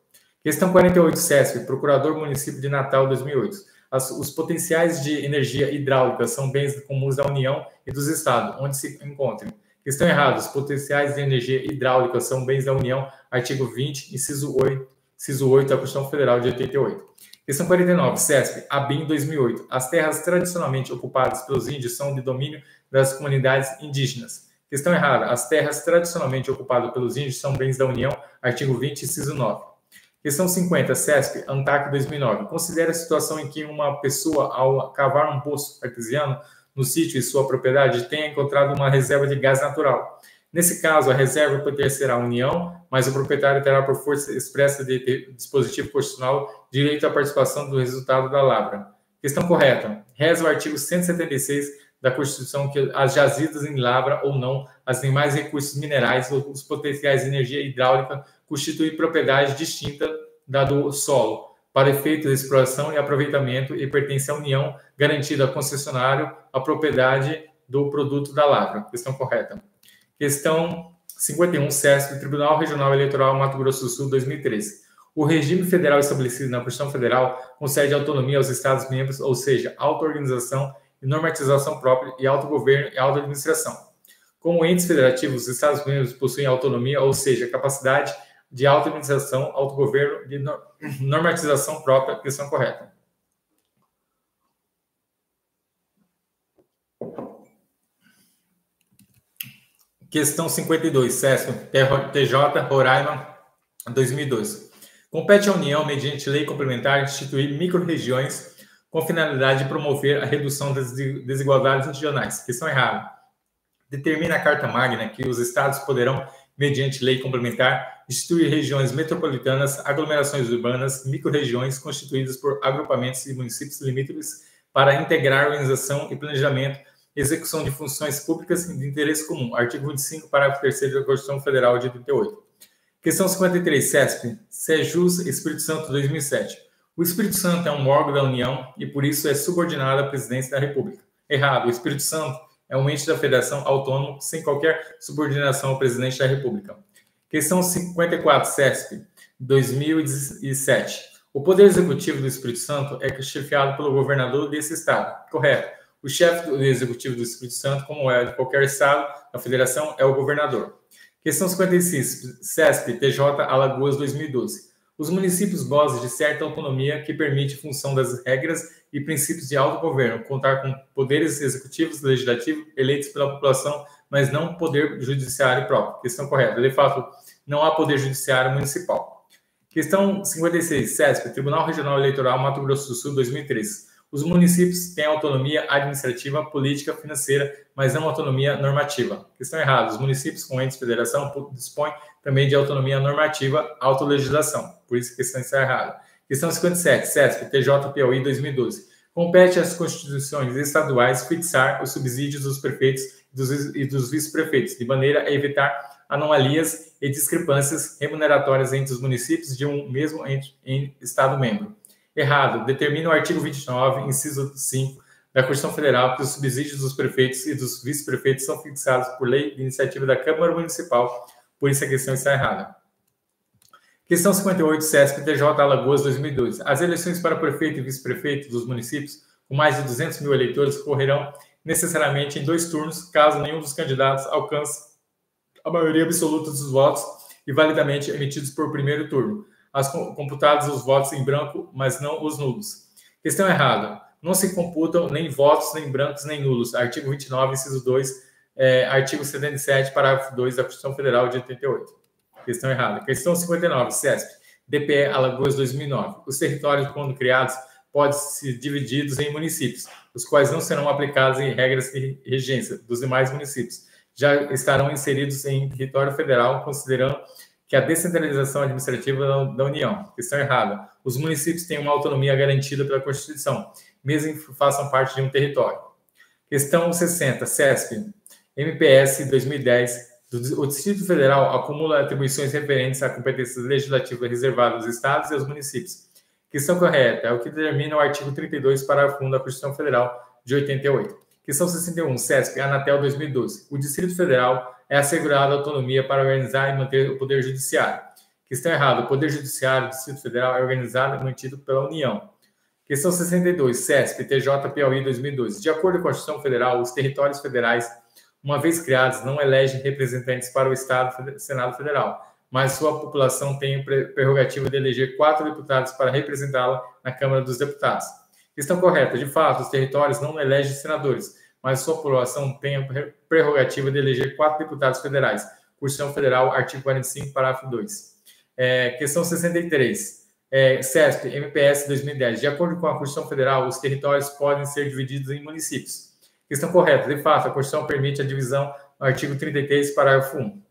Questão 48, CESP, Procurador Município de Natal, 2008. Os potenciais de energia hidráulica são bens comuns da União e dos Estados, onde se encontram. Questão errada. Os potenciais de energia hidráulica são bens da União, artigo 20, inciso 8 da Constituição Federal de 88. Questão 49, CESP, ABIN 2008. As terras tradicionalmente ocupadas pelos índios são de domínio das comunidades indígenas. Questão errada. As terras tradicionalmente ocupadas pelos índios são bens da União, artigo 20, inciso 9. Questão 50, CESP, ANTAC 2009. Considera a situação em que uma pessoa, ao cavar um poço artesiano no sítio e sua propriedade, tenha encontrado uma reserva de gás natural. Nesse caso, a reserva pertencerá à União, mas o proprietário terá, por força expressa de dispositivo constitucional, direito à participação do resultado da lavra. Questão correta. Reza o artigo 176 da Constituição que as jazidas em lavra ou não, as demais recursos minerais ou os potenciais de energia hidráulica constituem propriedade distinta da do solo, para efeito de exploração e aproveitamento e pertence à União, garantida ao concessionário a propriedade do produto da lavra. Questão correta. Questão 51, CESP, Tribunal Regional Eleitoral Mato Grosso do Sul, 2013. O regime federal estabelecido na Constituição Federal concede autonomia aos Estados-membros, ou seja, auto-organização e normatização própria e autogoverno e auto-administração. Como entes federativos, os Estados-membros possuem autonomia, ou seja, capacidade de auto-administração, autogoverno e normatização própria. Questão correta. Questão 52, CESP, TJ, Roraima, 2002. Compete à União, mediante lei complementar, instituir micro-regiões com finalidade de promover a redução das desigualdades regionais. Questão errada. Determina a Carta Magna que os Estados poderão, mediante lei complementar, instituir regiões metropolitanas, aglomerações urbanas, micro-regiões constituídas por agrupamentos e municípios limítrofes para integrar organização e planejamento, execução de funções públicas de interesse comum. Artigo 25, parágrafo 3º da Constituição Federal de 88. Questão 53, CESP, Sejus, Espírito Santo, 2007. O Espírito Santo é um órgão da União e, por isso, é subordinado à presidência da República. Errado. O Espírito Santo é um ente da Federação autônomo, sem qualquer subordinação ao presidente da República. Questão 54, CESP, 2007. O Poder Executivo do Espírito Santo é chefiado pelo governador desse estado. Correto. O chefe do Executivo do Espírito Santo, como é de qualquer estado da Federação, é o governador. Questão 56, CESP, TJ, Alagoas, 2012. Os municípios gozam de certa autonomia que permite, em função das regras e princípios de autogoverno, contar com poderes executivos, legislativos, eleitos pela população, mas não poder judiciário próprio. Questão correta. De fato, não há poder judiciário municipal. Questão 56, CESP, Tribunal Regional Eleitoral Mato Grosso do Sul, 2013. Os municípios têm autonomia administrativa, política, financeira, mas não autonomia normativa. Questão errada. Os municípios com entes de federação dispõem também de autonomia normativa, autolegislação. Por isso a questão está errada. Questão 57, CESP, TJ, Piauí, 2012. Compete às constituições estaduais fixar os subsídios dos prefeitos e dos vice-prefeitos, de maneira a evitar anomalias e discrepâncias remuneratórias entre os municípios de um mesmo Estado-membro. Errado. Determina o artigo 29, inciso 5 da Constituição Federal que os subsídios dos prefeitos e dos vice-prefeitos são fixados por lei de iniciativa da Câmara Municipal. Por isso a questão está errada. Questão 58, CESP, TJ, Alagoas, 2002. As eleições para prefeito e vice-prefeito dos municípios com mais de 200 mil eleitores ocorrerão necessariamente em 2 turnos, caso nenhum dos candidatos alcance a maioria absoluta dos votos e validamente emitidos por primeiro turno. Computados os votos em branco, mas não os nulos. Questão errada. Não se computam nem votos, nem brancos, nem nulos. Artigo 29, inciso 2, artigo 77, parágrafo 2 da Constituição Federal de 88. Questão errada. Questão 59, CESP. DPE Alagoas 2009. Os territórios, quando criados, podem ser divididos em municípios, os quais não serão aplicados em regras de regência dos demais municípios. Já estarão inseridos em território federal, considerando que a descentralização administrativa da União. Questão errada. Os municípios têm uma autonomia garantida pela Constituição, mesmo que façam parte de um território. Questão 60, CESP, MPS 2010. O Distrito Federal acumula atribuições referentes a competências legislativas reservadas aos estados e aos municípios. Questão correta é o que determina o artigo 32, parágrafo 1 da Constituição Federal de 88. Questão 61, CESP, Anatel 2012. O Distrito Federal é assegurado autonomia para organizar e manter o Poder Judiciário. Questão errada, o Poder Judiciário do Distrito Federal é organizado e mantido pela União. Questão 62, CESP, TJ Piauí 2012. De acordo com a Constituição Federal, os territórios federais, uma vez criados, não elegem representantes para o Estado Senado Federal, mas sua população tem a prerrogativa de eleger 4 deputados para representá-la na Câmara dos Deputados. Questão correta. De fato, os territórios não elegem senadores, mas sua população tem a prerrogativa de eleger 4 deputados federais. Constituição Federal, artigo 45, parágrafo 2. Questão 63. CESP, MPS 2010. De acordo com a Constituição Federal, os territórios podem ser divididos em municípios. Questão correta. De fato, a Constituição permite a divisão no artigo 33, parágrafo 1.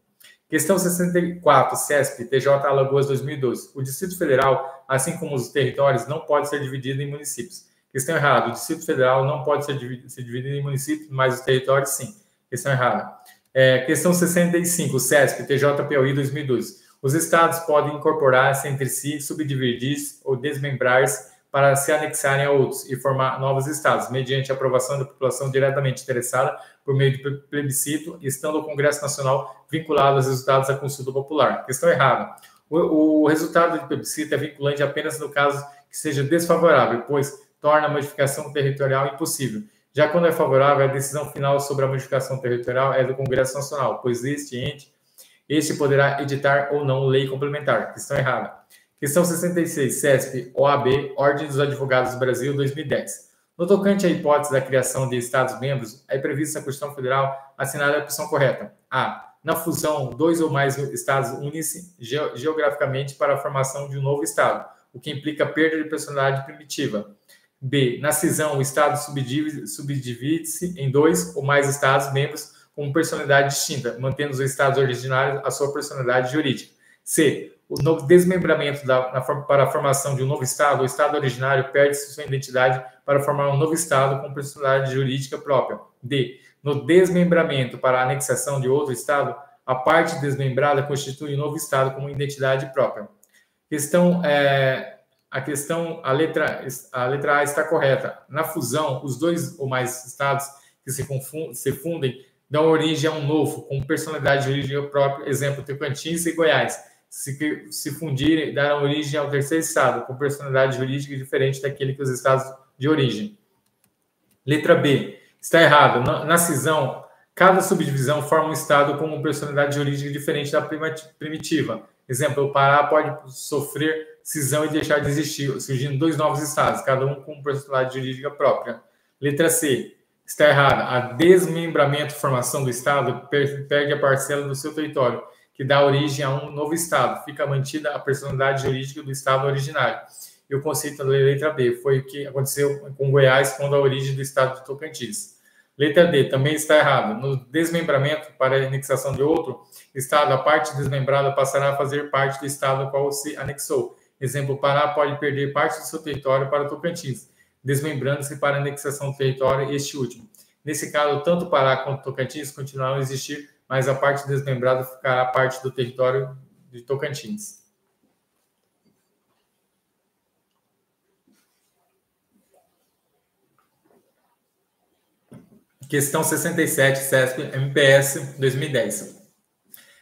Questão 64, CESP, TJ Alagoas 2012. O Distrito Federal, assim como os territórios, não pode ser dividido em municípios. Questão errada. O Distrito Federal não pode ser dividido em municípios, mas os territórios, sim. Questão errada. Questão 65, CESP, TJ Piauí 2012. Os estados podem incorporar-se entre si, subdividir-se ou desmembrar-se para se anexarem a outros e formar novos estados, mediante a aprovação da população diretamente interessada por meio de plebiscito, estando o Congresso Nacional vinculado aos resultados da consulta popular. Questão errada. O resultado do plebiscito é vinculante apenas no caso que seja desfavorável, pois torna a modificação territorial impossível. Já quando é favorável, a decisão final sobre a modificação territorial é do Congresso Nacional, pois este poderá editar ou não lei complementar. Questão errada. Questão 66, CESP, OAB, Ordem dos Advogados do Brasil, 2010. No tocante à hipótese da criação de Estados-membros, é prevista na Constituição Federal assinada a opção correta. A. Na fusão, 2 ou mais Estados unem-se geograficamente para a formação de um novo Estado, o que implica perda de personalidade primitiva. B. Na cisão, o Estado subdivide-se em 2 ou mais Estados-membros com personalidade distinta, mantendo os Estados originários a sua personalidade jurídica. C. No desmembramento para a formação de um novo Estado, o Estado originário perde sua identidade para formar um novo Estado com personalidade jurídica própria. D. No desmembramento para a anexação de outro Estado, a parte desmembrada constitui um novo Estado com identidade própria. A letra A está correta. Na fusão, os 2 ou mais Estados que se fundem dão origem a um novo, com personalidade jurídica própria, exemplo, Tocantins e Goiás. Se fundirem, darão origem ao terceiro Estado, com personalidade jurídica diferente daquele que os Estados de origem. Letra B. Está errado. Na cisão, cada subdivisão forma um Estado com uma personalidade jurídica diferente da primitiva. Exemplo, o Pará pode sofrer cisão e deixar de existir, surgindo 2 novos Estados, cada um com personalidade jurídica própria. Letra C. Está errada. A desmembramento e formação do Estado perde a parcela do seu território, que dá origem a um novo Estado. Fica mantida a personalidade jurídica do Estado originário. E o conceito da letra B foi o que aconteceu com Goiás, quando a origem do Estado de Tocantins. Letra D também está errada. No desmembramento para a anexação de outro Estado, a parte desmembrada passará a fazer parte do Estado ao qual se anexou. Exemplo, o Pará pode perder parte do seu território para Tocantins, desmembrando-se para a anexação do território este último. Nesse caso, tanto o Pará quanto Tocantins continuarão a existir, mas a parte desmembrada ficará parte do território de Tocantins. Questão 67, CESP, MPS 2010.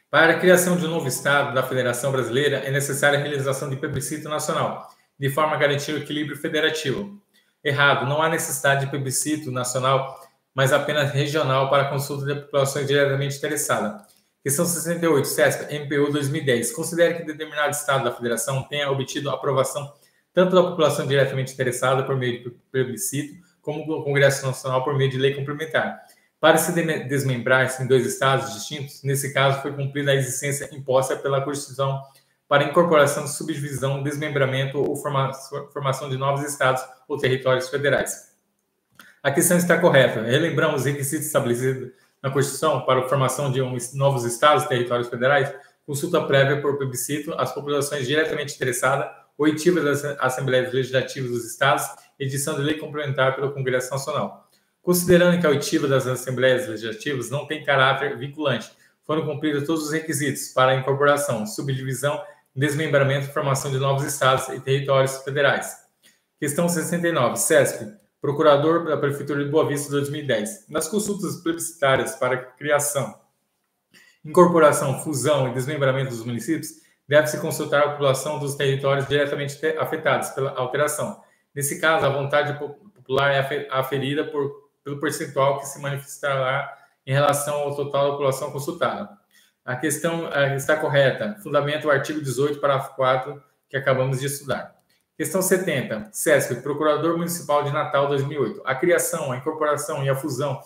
Para a criação de um novo Estado da Federação Brasileira, é necessária a realização de plebiscito nacional, de forma a garantir o equilíbrio federativo. Errado, não há necessidade de plebiscito nacional, mas apenas regional para a consulta de populações diretamente interessadas. Questão 68, CESP, MPU 2010. Considere que determinado Estado da Federação tenha obtido aprovação tanto da população diretamente interessada por meio de plebiscito, como do Congresso Nacional por meio de lei complementar. Para se desmembrar-se em 2 estados distintos, nesse caso foi cumprida a existência imposta pela Constituição para incorporação, subdivisão, desmembramento ou formação de novos estados ou territórios federais. A questão está correta. Relembramos os requisitos estabelecidos na Constituição para a formação de novos estados e territórios federais, consulta prévia por plebiscito às populações diretamente interessadas, oitiva das Assembleias Legislativas dos Estados, edição de lei complementar pelo Congresso Nacional. Considerando que a oitiva das Assembleias Legislativas não tem caráter vinculante, foram cumpridos todos os requisitos para a incorporação, subdivisão, desmembramento e formação de novos estados e territórios federais. Questão 69. CESP, Procurador da Prefeitura de Boa Vista, 2010. Nas consultas plebiscitárias para a criação, incorporação, fusão e desmembramento dos municípios, deve-se consultar a população dos territórios diretamente afetados pela alteração. Nesse caso, a vontade popular é aferida pelo percentual que se manifestará em relação ao total da população consultada. A questão está correta. Fundamenta o artigo 18, parágrafo 4, que acabamos de estudar. Questão 70. CESP, Procurador Municipal de Natal, 2008. A criação, a incorporação e a fusão,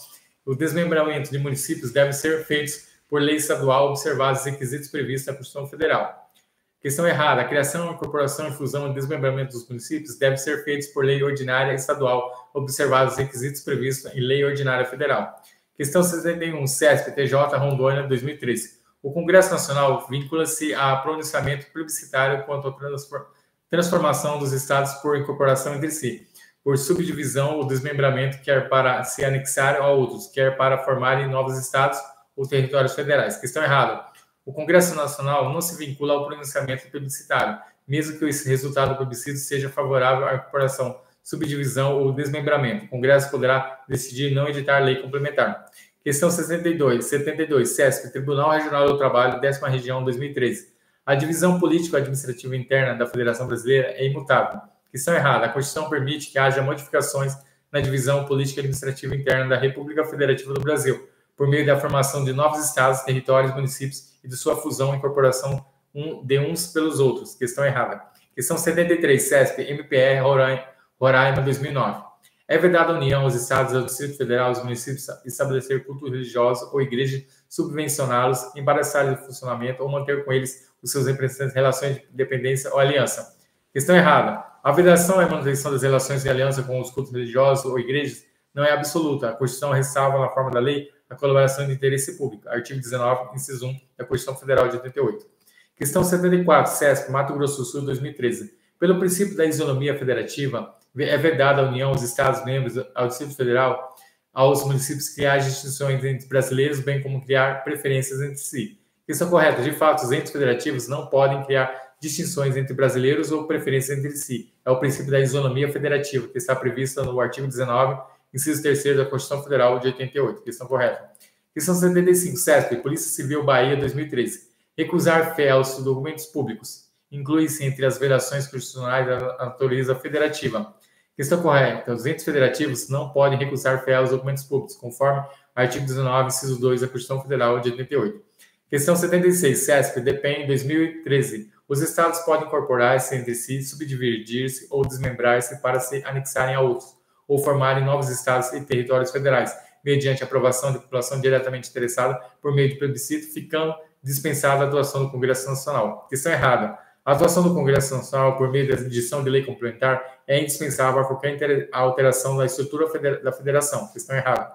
o desmembramento de municípios devem ser feitos por lei estadual, observados os requisitos previstos na Constituição Federal. Questão errada. A criação, a incorporação e fusão e desmembramento dos municípios devem ser feitos por lei ordinária estadual, observados os requisitos previstos em lei ordinária federal. Questão 71. CESP, TJ, Rondônia, 2013. O Congresso Nacional vincula-se a pronunciamento plebiscitário quanto à transformação dos estados por incorporação entre si, por subdivisão ou desmembramento, quer para se anexar a outros, quer para formarem novos estados ou territórios federais. Questão errada. O Congresso Nacional não se vincula ao pronunciamento plebiscitário, mesmo que esse resultado do plebiscito seja favorável à incorporação, subdivisão ou desmembramento. O Congresso poderá decidir não editar lei complementar. Questão 72. CESP, Tribunal Regional do Trabalho, 10ª Região, 2013. A divisão político-administrativa interna da Federação Brasileira é imutável. Questão errada. A Constituição permite que haja modificações na divisão política-administrativa interna da República Federativa do Brasil, por meio da formação de novos estados, territórios, municípios e de sua fusão e incorporação de uns pelos outros. Questão errada. Questão 73. CESP, MPR, Roraima, 2009. É vedada a União, os estados, o Distrito Federal, os municípios estabelecer culto religioso ou igreja, subvencioná-los, embaraçar-lhes o funcionamento ou manter com eles os seus representantes em relações de dependência ou aliança. Questão errada. A vedação e a manutenção das relações de aliança com os cultos religiosos ou igrejas não é absoluta. A Constituição ressalva, na forma da lei, a colaboração de interesse público. Artigo 19, inciso 1 da Constituição Federal de 88. Questão 74. CESP, Mato Grosso do Sul, 2013. Pelo princípio da isonomia federativa, é vedada à União, aos Estados-membros, ao Distrito Federal, aos municípios criar distinções entre brasileiros, bem como criar preferências entre si. Questão correta. De fato, os entes federativos não podem criar distinções entre brasileiros ou preferências entre si. É o princípio da isonomia federativa, que está prevista no artigo 19, inciso 3º da Constituição Federal de 88. Questão correta. Questão 75. CESP, Polícia Civil, Bahia, 2013. Recusar fé aos documentos públicos. Inclui-se entre as vedações constitucionais da natureza federativa. Questão correta. Os entes federativos não podem recusar fé aos documentos públicos, conforme artigo 19, inciso 2 da Constituição Federal de 88. Questão 76. CESP, DPEM, 2013. Os estados podem incorporar-se entre si, subdividir-se ou desmembrar-se para se anexarem a outros, ou formarem novos estados e territórios federais, mediante aprovação de população diretamente interessada por meio de plebiscito, ficando dispensada a atuação do Congresso Nacional. Questão errada. A atuação do Congresso Nacional por meio da edição de lei complementar é indispensável a qualquer alteração da estrutura da federação. Questão errada.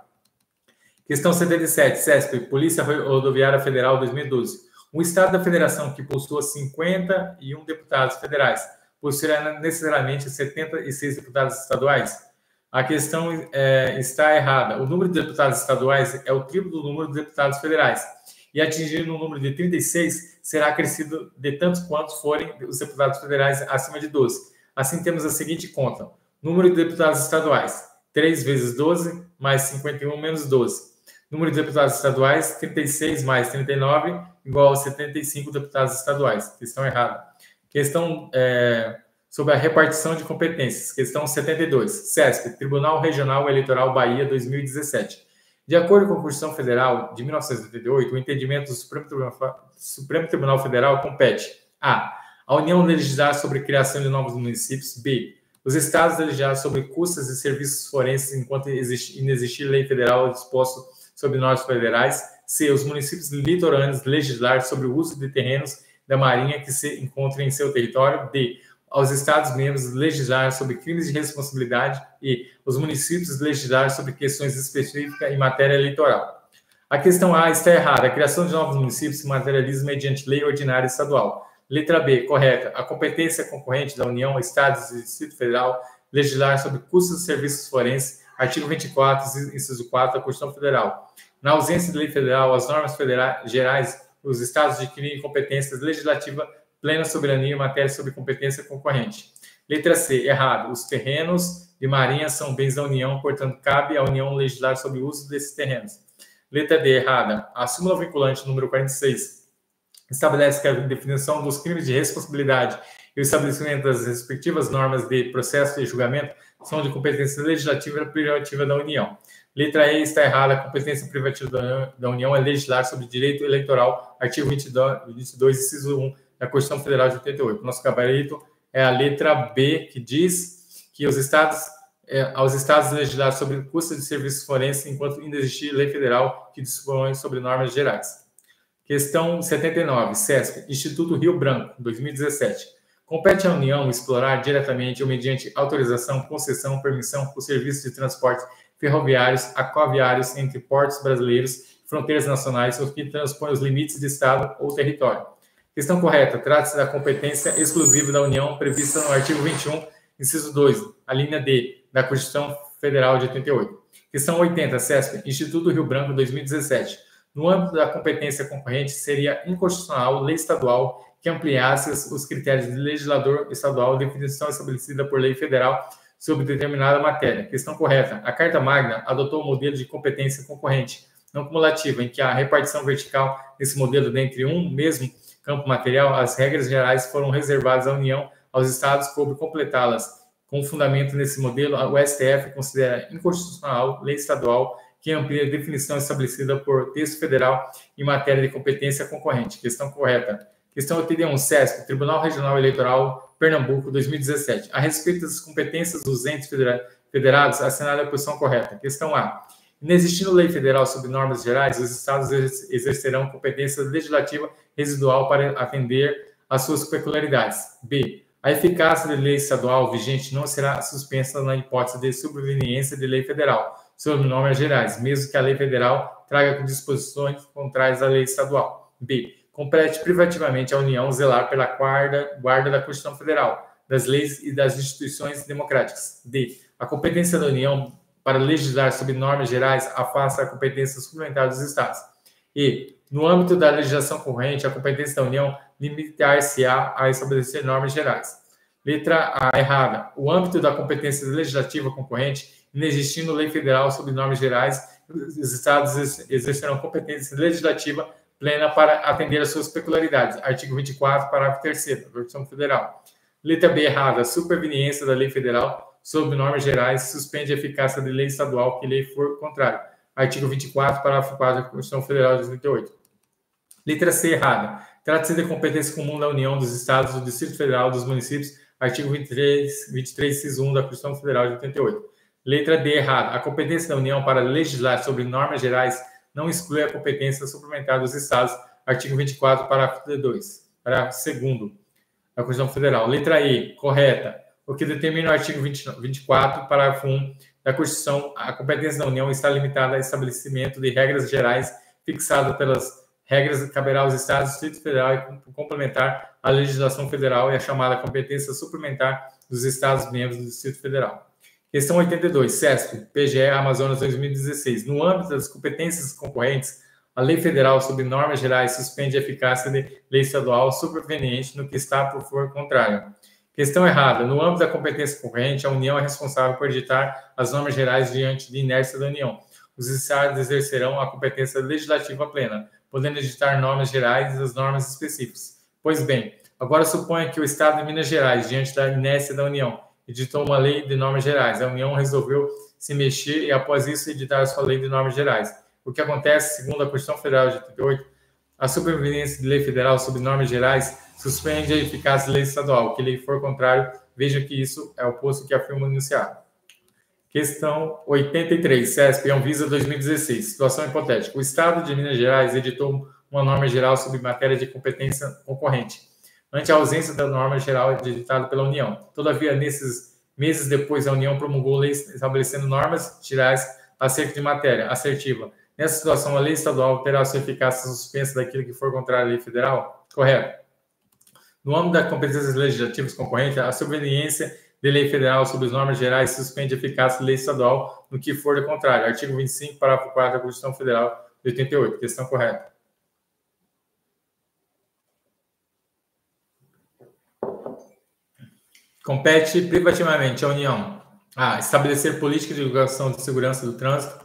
Questão 77. CESP, Polícia Rodoviária Federal, 2012. Um Estado da Federação que possua 51 deputados federais possuirá necessariamente 76 deputados estaduais? A questão está errada. O número de deputados estaduais é o triplo do número de deputados federais. E atingindo o número de 36, será acrescido de tantos quantos forem os deputados federais acima de 12. Assim, temos a seguinte conta. Número de deputados estaduais, 3 vezes 12, mais 51 menos 12. Número de deputados estaduais, 36 mais 39, igual a 75 deputados estaduais. Questão errada. Questão sobre a repartição de competências. Questão 72. CESP, Tribunal Regional Eleitoral Bahia, 2017. De acordo com a Constituição Federal de 1988, o entendimento do Supremo Tribunal Federal compete a União legislar sobre a criação de novos municípios, b. Os estados legislar sobre custas e serviços forenses enquanto inexistir lei federal disposta sobre normas federais, c. Os municípios litorâneos legislar sobre o uso de terrenos da Marinha que se encontrem em seu território. D. Aos Estados-membros legislar sobre crimes de responsabilidade e os municípios legislar sobre questões específicas em matéria eleitoral. A questão A está errada. A criação de novos municípios se materializa mediante lei ordinária estadual. Letra B, correta. A competência concorrente da União, Estados e Distrito Federal legislar sobre custos de serviços forenses, artigo 24, inciso 4 da Constituição Federal. Na ausência de lei federal, as normas gerais, os estados adquirem competências legislativa, plena soberania em matéria sobre competência concorrente. Letra C, errado. Os terrenos de marinha são bens da União, portanto, cabe à União legislar sobre o uso desses terrenos. Letra D, errada. A súmula vinculante número 46 estabelece que a definição dos crimes de responsabilidade e o estabelecimento das respectivas normas de processo de julgamento são de competência legislativa e privativa da União. Letra E está errada. A competência privativa da União é legislar sobre direito eleitoral, artigo 22, inciso 1 da Constituição Federal de 88. Nosso gabarito é a letra B, que diz que aos estados legislar sobre o custo de serviços forenses enquanto ainda existir lei federal que dispõe sobre normas gerais. Questão 79, CESP, Instituto Rio Branco, 2017. Compete à União explorar diretamente ou mediante autorização, concessão, permissão os serviços de transporte ferroviários, aquaviários entre portos brasileiros, fronteiras nacionais ou que transpõem os limites de Estado ou território. Questão correta. Trata-se da competência exclusiva da União prevista no artigo 21, inciso 2, a linha D, da Constituição Federal de 88. Questão 80, CESP, Instituto Rio Branco, 2017. No âmbito da competência concorrente, seria inconstitucional lei estadual que ampliasse os critérios de legislador estadual, definição estabelecida por lei federal sobre determinada matéria. Questão correta. A Carta Magna adotou o modelo de competência concorrente não cumulativa, em que a repartição vertical desse modelo dentre um mesmo campo material, as regras gerais foram reservadas à União, aos estados, coube completá-las. Com fundamento nesse modelo, o STF considera inconstitucional lei estadual que amplia a definição estabelecida por texto federal em matéria de competência concorrente. Questão correta. Questão 81, CESP, Tribunal Regional Eleitoral, Pernambuco, 2017. A respeito das competências dos entes federados, assinale a posição correta. Questão A. Inexistindo lei federal sobre normas gerais, os estados exercerão competência legislativa residual para atender às suas peculiaridades. B. A eficácia da lei estadual vigente não será suspensa na hipótese de sobreveniência de lei federal sobre normas gerais, mesmo que a lei federal traga disposições contrárias à lei estadual. B. Compete privativamente à União zelar pela guarda da Constituição Federal, das leis e das instituições democráticas. D. A competência da União para legislar sobre normas gerais afasta a competência suplementar dos Estados. E, no âmbito da legislação corrente, a competência da União limitar-se-á a estabelecer normas gerais. Letra A, errada. O âmbito da competência legislativa concorrente, inexistindo lei federal sobre normas gerais, os Estados exercerão competência legislativa plena para atender às suas peculiaridades. Artigo 24, parágrafo 3º da Constituição Federal. Letra B, errada. A superveniência da lei federal sobre normas gerais suspende a eficácia de lei estadual que lei for contrário. Artigo 24, parágrafo 4 da Constituição Federal de 88. Letra C, errada. Trata-se de competência comum da União, dos Estados, do Distrito Federal, dos municípios. Artigo 23, inciso 1 da Constituição Federal de 88. Letra D, errada. A competência da União para legislar sobre normas gerais não exclui a competência suplementar dos Estados. Artigo 24, parágrafo 2. Parágrafo 2º da Constituição Federal. Letra E, correta. O que determina o artigo 24, parágrafo 1 da Constituição, a competência da União está limitada ao estabelecimento de regras gerais fixadas pelas regras que caberá aos Estados, Distrito Federal e complementar à legislação federal e a chamada competência suplementar dos Estados-membros do Distrito Federal. Questão 82, CESP, PGE Amazonas 2016. No âmbito das competências concorrentes, a lei federal sobre normas gerais suspende a eficácia de lei estadual superveniente no que está por for contrário. Questão errada. No âmbito da competência concorrente, a União é responsável por editar as normas gerais diante de inércia da União. Os Estados exercerão a competência legislativa plena, podendo editar normas gerais e as normas específicas. Pois bem, agora suponha que o Estado de Minas Gerais, diante da inércia da União, editou uma lei de normas gerais. A União resolveu se mexer e, após isso, editar a sua lei de normas gerais. O que acontece, segundo a Constituição Federal de 88, a superveniência de lei federal sobre normas gerais suspende a eficácia da lei estadual. Que lei for contrário, veja que isso é o oposto que afirma o enunciado. Questão 83, CESP, Anvisa 2016. Situação hipotética. O Estado de Minas Gerais editou uma norma geral sobre matéria de competência concorrente, ante a ausência da norma geral editada pela União. Todavia, nesses meses depois, a União promulgou leis estabelecendo normas gerais acerca de matéria assertiva. Nessa situação, a lei estadual terá sua eficácia suspensa daquilo que for contrário à lei federal? Correto. No âmbito das competências legislativas concorrentes, a subveniência de lei federal sobre as normas gerais suspende a eficácia da lei estadual no que for contrário. Artigo 25, parágrafo 4 da Constituição Federal de 88. Questão correta. Compete privativamente à União: A. Estabelecer política de divulgação de segurança do trânsito.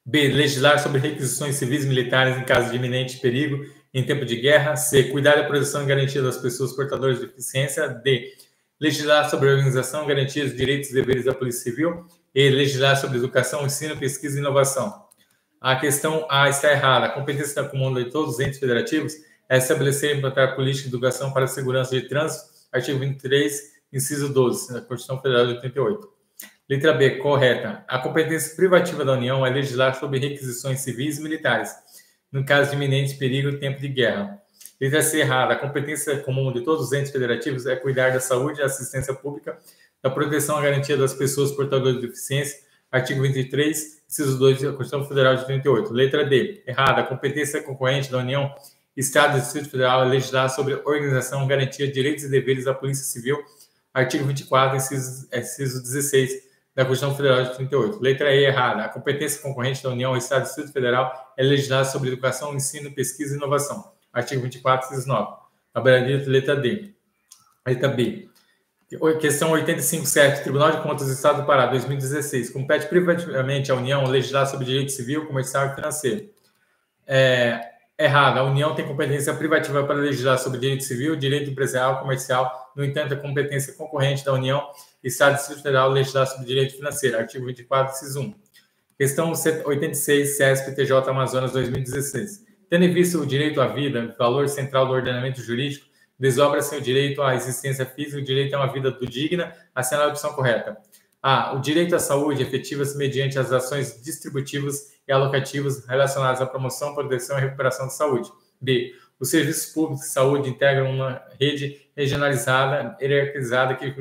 B. Legislar sobre requisições civis e militares em caso de iminente perigo em tempo de guerra. C. Cuidar da proteção e garantia das pessoas portadoras de deficiência. D. Legislar sobre a organização, garantias, direitos e deveres da Polícia Civil. E. Legislar sobre educação, ensino, pesquisa e inovação. A questão A está errada. A competência comum de todos os entes federativos é estabelecer e implantar política de educação para a segurança de trânsito. Artigo 23, inciso 12, da Constituição Federal de 88. Letra B, correta. A competência privativa da União é legislar sobre requisições civis e militares, no caso de iminente perigo em tempo de guerra. Letra C, errada. A competência comum de todos os entes federativos é cuidar da saúde e assistência pública, da proteção e garantia das pessoas portadoras de deficiência. Artigo 23, inciso 2 da Constituição Federal de 38. Letra D, errada. A competência concorrente da União, Estado e Distrito Federal é legislar sobre organização, garantia, direitos e deveres da Polícia Civil. Artigo 24, inciso 16 da Constituição Federal de 38. Letra E, errada. A competência concorrente da União, Estado e Distrito Federal é legislar sobre educação, ensino, pesquisa e inovação. Artigo 24, inciso 9. Gabarito, letra D. Letra B. Questão 85.7. Tribunal de Contas do Estado do Pará, 2016. Compete privativamente à União legislar sobre direito civil, comercial e financeiro. Errada. A União tem competência privativa para legislar sobre direito civil, direito empresarial, comercial. No entanto, a competência concorrente da União, Estado e Distrito Federal, legislar sobre direito financeiro. Artigo 24, inciso 1. Questão 86, CESP, TJ Amazonas, 2016. Tendo em vista o direito à vida, valor central do ordenamento jurídico, desobra-se o direito à existência física e o direito a uma vida digna, assinala a opção correta. A. O direito à saúde efetiva-se mediante as ações distributivas e alocativas relacionadas à promoção, proteção e recuperação da saúde. B. Os serviços públicos de saúde integram uma rede regionalizada, hierarquizada, que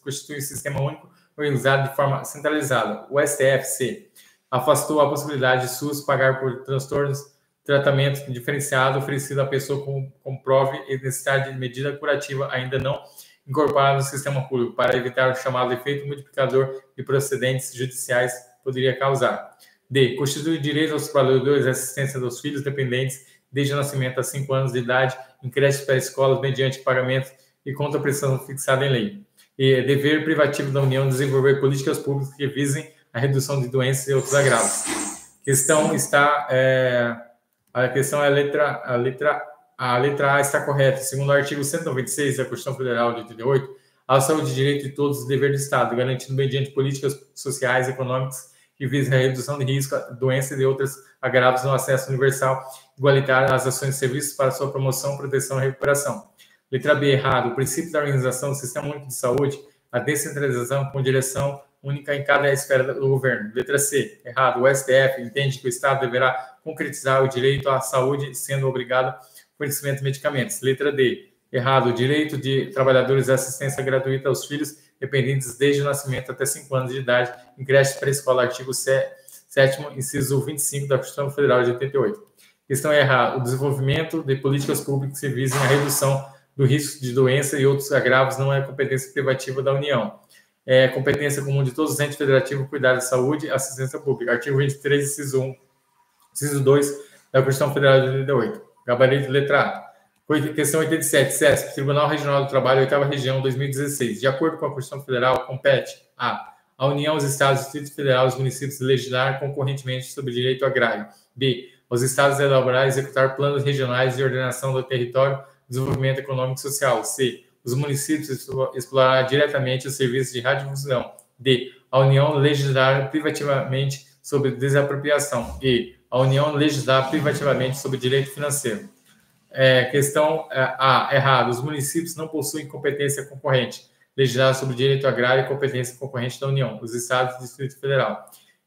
constitui um sistema único organizado de forma centralizada. O STF-C afastou a possibilidade de SUS pagar por transtornos, tratamento diferenciado oferecido à pessoa com comprove a necessidade de medida curativa ainda não incorporada no sistema público, para evitar o chamado efeito multiplicador de procedentes judiciais poderia causar. D. Constitui direito aos trabalhadores de assistência dos filhos dependentes desde o nascimento a 5 anos de idade, em creches para escolas mediante pagamento e contraprestação fixada em lei. E dever privativo da União desenvolver políticas públicas que visem a redução de doenças e outros agravos. A questão é a letra A está correta. Segundo o artigo 196 da Constituição Federal de 88, a saúde é direito de todos e dever do Estado, garantido mediante políticas sociais e econômicas que visem a redução de risco, doenças e outros agravos no acesso universal igualitário às ações e serviços para sua promoção, proteção e recuperação. Letra B, errado. O princípio da organização do Sistema Único de Saúde, a descentralização com direção única em cada esfera do governo. Letra C, errado. O STF entende que o Estado deverá concretizar o direito à saúde, sendo obrigado ao fornecimento de medicamentos. Letra D, errado. O direito de trabalhadores à assistência gratuita aos filhos dependentes desde o nascimento até 5 anos de idade em creche pré-escola. Artigo 7º, inciso 25 da Constituição Federal de 88. Questão errada. O desenvolvimento de políticas públicas que visem a redução do risco de doença e outros agravos não é competência privativa da União. É competência comum de todos os entes federativos cuidar da saúde e assistência pública. Artigo 23, inciso 1, inciso 2 da Constituição Federal de 88. Gabarito, letra A. Questão 87, CESP, Tribunal Regional do Trabalho, 8ª Região, 2016. De acordo com a Constituição Federal, compete a União, os Estados, Distrito Federal e os municípios legislar concorrentemente sobre direito agrário. B. Os Estados elaborar e executar planos regionais de ordenação do território, desenvolvimento econômico e social. C. Os municípios explorar diretamente os serviços de radiodifusão. D. A União legislar privativamente sobre desapropriação. E. A União legislar privativamente sobre direito financeiro. Questão A, errado. Os municípios não possuem competência concorrente. Legislar sobre direito agrário e competência concorrente da União. Os Estados e Distrito Federal.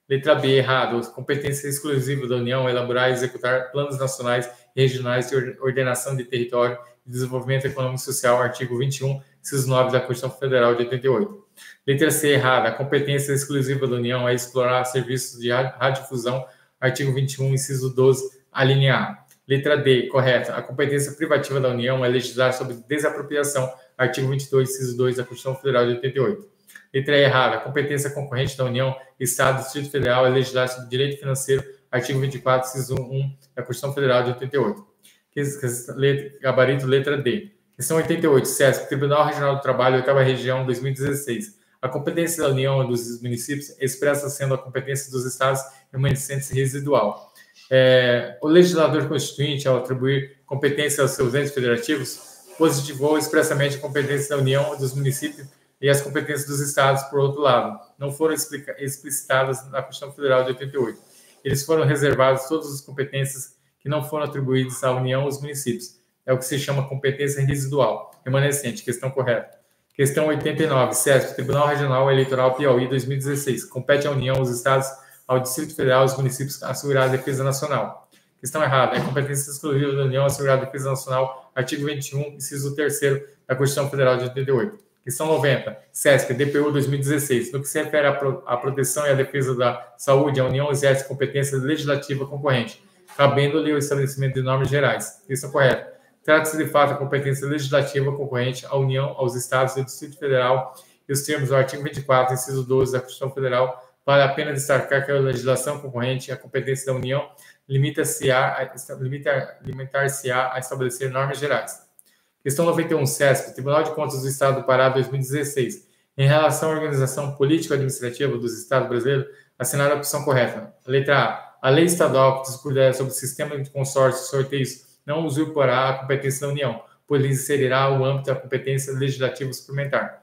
Letra B, errado. Competência exclusiva da União é elaborar e executar planos nacionais e regionais de ordenação de território e desenvolvimento econômico e social, artigo 21, inciso 9 da Constituição Federal de 88. Letra C, errada. A competência exclusiva da União é explorar serviços de radiodifusão, artigo 21, inciso 12, a linha A. Letra D, correta. A competência privativa da União é legislar sobre desapropriação, artigo 22, inciso 2 da Constituição Federal de 88. Letra E, errada. A competência concorrente da União, Estado e Distrito Federal é legislar sobre direito financeiro, artigo 24, inciso 1 da Constituição Federal de 88. Gabarito, letra D. Questão 88, CESP, Tribunal Regional do Trabalho, 8ª Região, 2016. A competência da União e dos municípios expressa sendo a competência dos estados remanescentes residual. O legislador constituinte, ao atribuir competência aos seus entes federativos, positivou expressamente a competência da União e dos municípios e as competências dos estados, por outro lado, não foram explicitadas na Constituição Federal de 88. Eles foram reservados todas as competências que não foram atribuídas à União e aos municípios. É o que se chama competência residual, remanescente. Questão correta. Questão 89, CESP, Tribunal Regional Eleitoral Piauí 2016. Compete à União, aos estados, ao Distrito Federal e aos municípios assegurar a defesa nacional. Questão errada. É competência exclusiva da União assegurar a defesa nacional, artigo 21, inciso 3º da Constituição Federal de 88. Questão 90, CESP, DPU 2016. No que se refere à proteção e à defesa da saúde, a União exerce competência legislativa concorrente, cabendo-lhe o estabelecimento de normas gerais. Questão correta. Trata-se de fato da competência legislativa concorrente à União, aos Estados e ao Distrito Federal e os termos do artigo 24, inciso 12 da Constituição Federal. Vale a pena destacar que a legislação concorrente à competência da União limita-se a estabelecer normas gerais. Questão 91, CESP, Tribunal de Contas do Estado do Pará, 2016. Em relação à organização político-administrativa dos Estados brasileiros, assinar a opção correta. Letra A. A lei estadual que discorrer sobre o sistema de consórcios e sorteios não usurpará a competência da União, pois inserirá o âmbito da competência legislativa suplementar.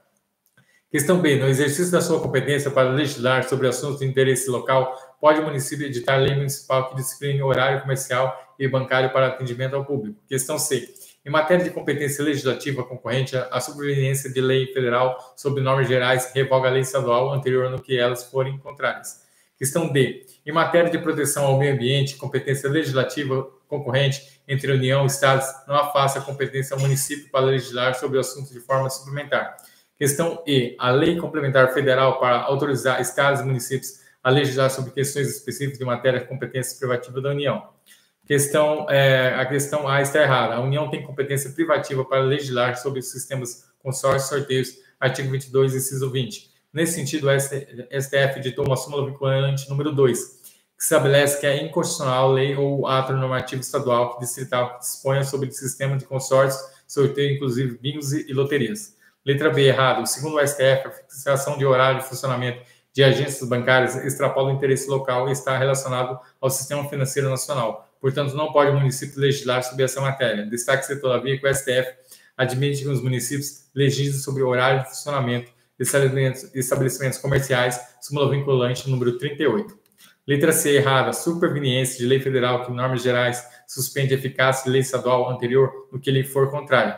Questão B. No exercício da sua competência para legislar sobre assuntos de interesse local, pode o município editar lei municipal que discipline horário comercial e bancário para atendimento ao público. Questão C. Em matéria de competência legislativa concorrente, a sobreveniência de lei federal sobre normas gerais revoga a lei estadual anterior no que elas forem contrárias. Questão D. Em matéria de proteção ao meio ambiente, competência legislativa concorrente entre a União e Estados não afasta a competência ao município para legislar sobre o assunto de forma suplementar. Questão E. A lei complementar federal para autorizar estados e municípios a legislar sobre questões específicas de matéria de competência privativa da União. A questão A está errada. A União tem competência privativa para legislar sobre os sistemas consórcios e sorteios, artigo 22, inciso 20. Nesse sentido, a STF editou uma súmula vinculante número 2, que estabelece que é inconstitucional lei ou ato normativo estadual que distrital que disponha sobre o sistema de consórcio, sorteio, inclusive bingos e loterias. Letra B, errado. Segundo o STF, a fixação de horário de funcionamento de agências bancárias extrapola o interesse local e está relacionado ao sistema financeiro nacional. Portanto, não pode o município legislar sobre essa matéria. Destaque-se, todavia, que o STF admite que os municípios legislem sobre o horário de funcionamento de estabelecimentos comerciais, súmula vinculante número 38. Letra C, errada. Superveniência de lei federal que, em normas gerais, suspende a eficácia de lei estadual anterior no que lhe for contrário.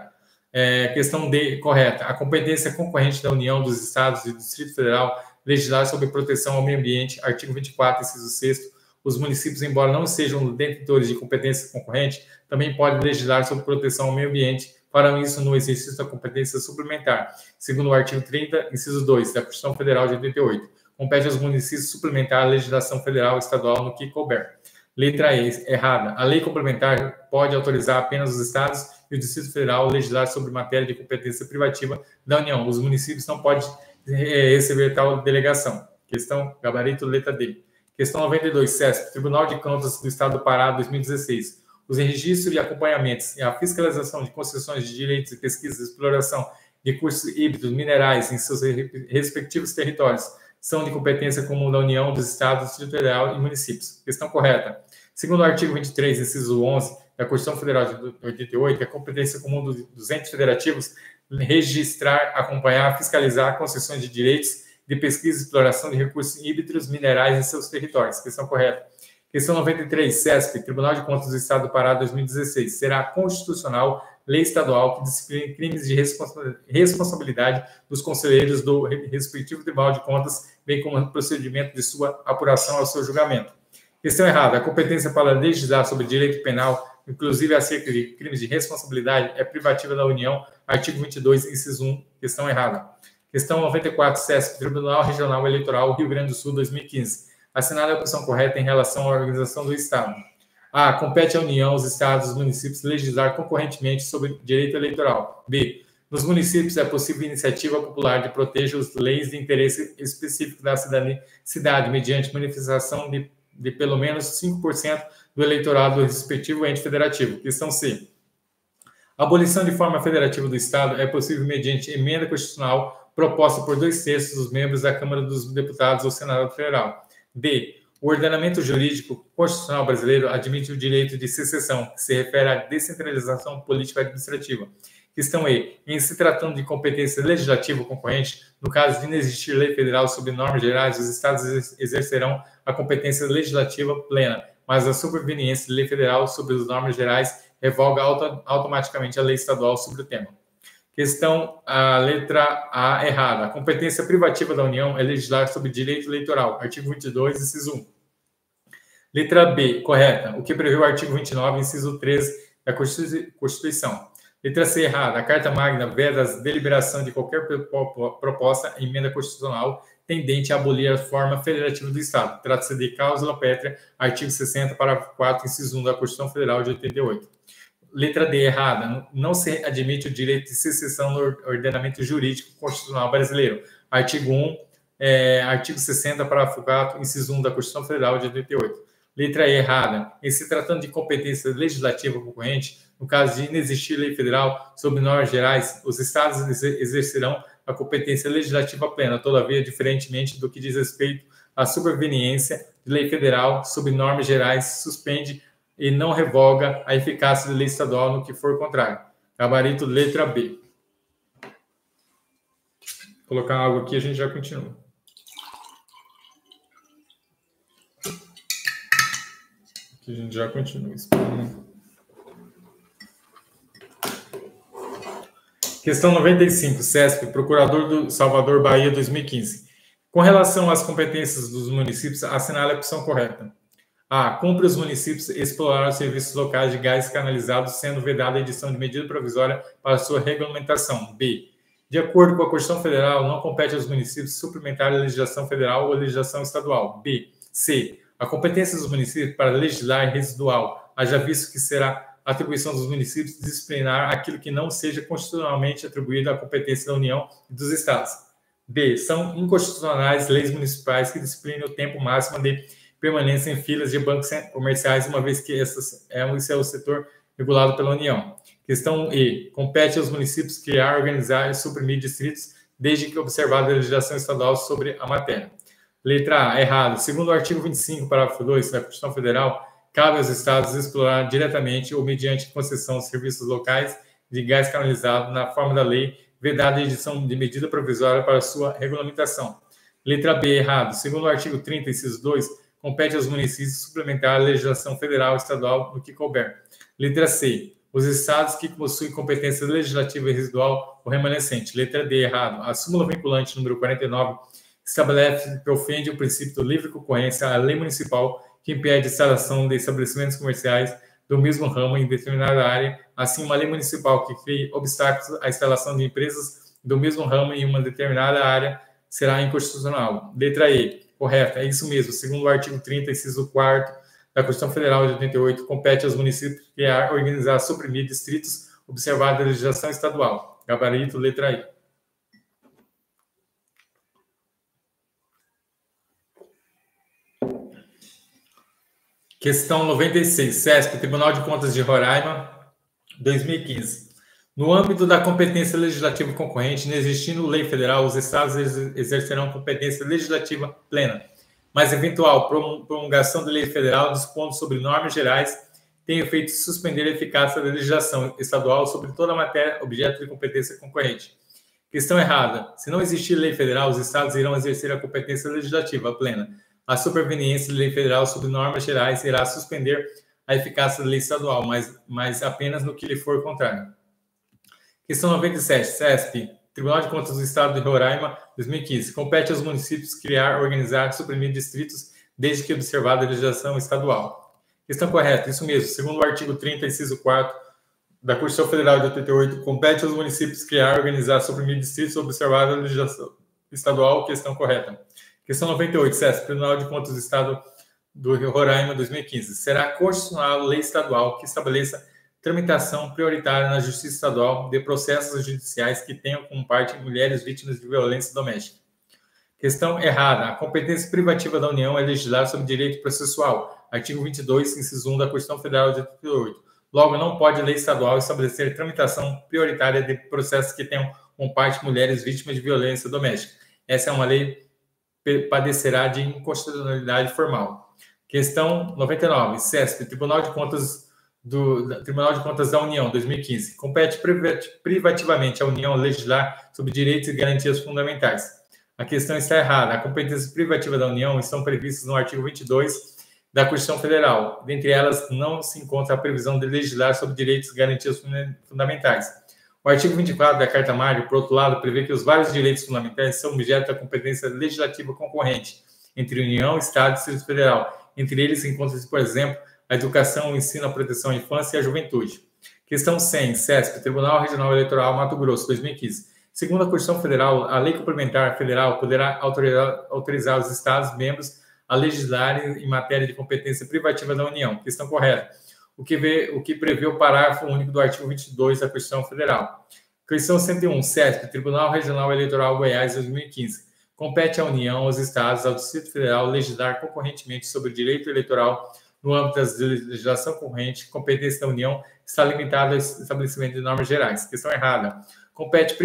Questão D, correta. A competência concorrente da União, dos Estados e do Distrito Federal legislar sobre proteção ao meio ambiente, artigo 24, inciso 6º. Os municípios, embora não sejam detentores de competência concorrente, também podem legislar sobre proteção ao meio ambiente, farão isso no exercício da competência suplementar, segundo o artigo 30, inciso 2 da Constituição Federal de 88. Compete aos municípios suplementar a legislação federal e estadual no que couber. Letra E, errada. A lei complementar pode autorizar apenas os estados e o Distrito Federal legislar sobre matéria de competência privativa da União. Os municípios não podem receber tal delegação. Questão, gabarito, letra D. Questão 92, CESP, Tribunal de Contas do Estado do Pará, 2016. Os registros e acompanhamentos e a fiscalização de concessões de direitos de pesquisa e exploração de recursos híbridos minerais em seus respectivos territórios são de competência comum da União, dos Estados, Distrito Federal e municípios. Questão correta. Segundo o artigo 23, inciso 11 da Constituição Federal de 88, é competência comum dos entes federativos registrar, acompanhar, fiscalizar concessões de direitos de pesquisa e exploração de recursos híbridos minerais em seus territórios. Questão correta. Questão 93, CESP, Tribunal de Contas do Estado do Pará, 2016. Será constitucional lei estadual que disciplina crimes de responsabilidade dos conselheiros do respectivo Tribunal de Contas, bem como o procedimento de sua apuração ao seu julgamento. Questão errada. A competência para legislar sobre direito penal, inclusive acerca de crimes de responsabilidade, é privativa da União. Artigo 22, inciso 1. Questão errada. Questão 94, CESP, Tribunal Regional Eleitoral, Rio Grande do Sul, 2015. Assinale a opção correta em relação à organização do Estado. A. Compete à União, os Estados e os municípios legislar concorrentemente sobre direito eleitoral. B. Nos municípios é possível iniciativa popular de proteger as leis de interesse específico da cidade mediante manifestação de pelo menos 5% do eleitorado do respectivo ente federativo. Questão C. A abolição de forma federativa do Estado é possível mediante emenda constitucional proposta por 2/3 dos membros da Câmara dos Deputados ou Senado Federal. D. O ordenamento jurídico constitucional brasileiro admite o direito de secessão, que se refere à descentralização político-administrativa. Questão E. Em se tratando de competência legislativa concorrente, no caso de não existir lei federal sobre normas gerais, os estados exercerão a competência legislativa plena, mas a superveniência de lei federal sobre as normas gerais revoga automaticamente a lei estadual sobre o tema. Questão a letra A errada. A competência privativa da União é legislar sobre direito eleitoral. Artigo 22, inciso 1. Letra B, correta. O que prevê o artigo 29, inciso 13 da Constituição. Letra C errada. A Carta Magna veda a deliberação de qualquer proposta, emenda constitucional tendente a abolir a forma federativa do Estado. Trata-se de cláusula pétrea, artigo 60, parágrafo 4, inciso 1 da Constituição Federal de 88. Letra D, errada. Não se admite o direito de secessão no ordenamento jurídico constitucional brasileiro. Artigo 1, artigo 60, parágrafo 4, inciso 1 da Constituição Federal de 88. Letra E, errada. Em se tratando de competência legislativa concorrente, no caso de inexistir lei federal sobre normas gerais, os estados exercerão a competência legislativa plena, todavia, diferentemente do que diz respeito à superveniência de lei federal sobre normas gerais, suspende e não revoga a eficácia da lei estadual no que for contrário. Gabarito letra B. Vou colocar algo aqui, a gente já continua. Aqui a gente já continua. Questão 95, CESP, Procurador do Salvador, Bahia, 2015. Com relação às competências dos municípios, assinale a opção correta. A. Cumpre os municípios explorar os serviços locais de gás canalizado, sendo vedada a edição de medida provisória para sua regulamentação. B. De acordo com a Constituição Federal, não compete aos municípios suplementar a legislação federal ou a legislação estadual. B. C. A competência dos municípios para legislar é residual, haja visto que será atribuição dos municípios disciplinar aquilo que não seja constitucionalmente atribuído à competência da União e dos Estados. D. São inconstitucionais leis municipais que disciplinam o tempo máximo de permanência em filas de bancos comerciais, uma vez que esse é o setor regulado pela União. Questão E. Compete aos municípios criar, organizar e suprimir distritos, desde que observada a legislação estadual sobre a matéria. Letra A. Errado. Segundo o artigo 25, parágrafo 2 da Constituição Federal, cabe aos estados explorar diretamente ou mediante concessão de serviços locais de gás canalizado na forma da lei, vedada a edição de medida provisória para sua regulamentação. Letra B. Errado. Segundo o artigo 30, inciso 2, compete aos municípios suplementar a legislação federal e estadual no que couber. Letra C. Os estados que possuem competência legislativa residual ou remanescente. Letra D. Errado. A súmula vinculante número 49 estabelece que ofende o princípio da livre concorrência à lei municipal que impede a instalação de estabelecimentos comerciais do mesmo ramo em determinada área, assim uma lei municipal que crie obstáculos à instalação de empresas do mesmo ramo em uma determinada área será inconstitucional. Letra E. Correta, é isso mesmo. Segundo o artigo 30, inciso 4 da Constituição Federal de 88, compete aos municípios criar, organizar, suprimir distritos, observada a legislação estadual. Gabarito, letra I. Questão 96, CESP, Tribunal de Contas de Roraima, 2015. No âmbito da competência legislativa concorrente, não existindo lei federal, os estados exercerão competência legislativa plena, mas eventual promulgação de lei federal dispondo sobre normas gerais tem efeito de suspender a eficácia da legislação estadual sobre toda a matéria objeto de competência concorrente. Questão errada. Se não existir lei federal, os estados irão exercer a competência legislativa plena. A superveniência de lei federal sobre normas gerais irá suspender a eficácia da lei estadual, mas apenas no que lhe for contrário. Questão 97, CESP, Tribunal de Contas do Estado de Roraima, 2015. Compete aos municípios criar, organizar, suprimir distritos, desde que observada a legislação estadual. Questão correta, isso mesmo. Segundo o artigo 30, inciso 4 da Constituição Federal de 88, compete aos municípios criar, organizar, suprimir distritos, observada a legislação estadual. Questão correta. Questão 98, CESP, Tribunal de Contas do Estado do Roraima, 2015. Será constitucional lei estadual que estabeleça tramitação prioritária na Justiça Estadual de processos judiciais que tenham como parte mulheres vítimas de violência doméstica. Questão errada. A competência privativa da União é legislar sobre direito processual. Artigo 22, inciso 1 da Constituição Federal de 88. Logo, não pode lei estadual estabelecer tramitação prioritária de processos que tenham como parte mulheres vítimas de violência doméstica. Essa é uma lei que padecerá de inconstitucionalidade formal. Questão 99. CESP, Tribunal de Contas da União, 2015. Compete privativamente à União legislar sobre direitos e garantias fundamentais. A questão está errada. A competência privativa da União estão previstas no artigo 22 da Constituição Federal. Dentre elas, não se encontra a previsão de legislar sobre direitos e garantias fundamentais. O artigo 24 da Carta Magna, por outro lado, prevê que os vários direitos fundamentais são objeto da competência legislativa concorrente entre União, Estado e Distrito Federal. Entre eles encontra-se, por exemplo, a educação, o ensino, a proteção à infância e à juventude. Questão 100, CESP, Tribunal Regional Eleitoral Mato Grosso, 2015. Segundo a Constituição Federal, a lei complementar federal poderá autorizar os Estados membros a legislarem em matéria de competência privativa da União. Questão correta. O que prevê o parágrafo único do artigo 22 da Constituição Federal. Questão 101, CESP, Tribunal Regional Eleitoral Goiás, 2015. Compete à União, aos Estados, ao Distrito Federal legislar concorrentemente sobre o direito eleitoral no âmbito da legislação concorrente. Competência da União está limitada ao estabelecimento de normas gerais. Questão errada. Compete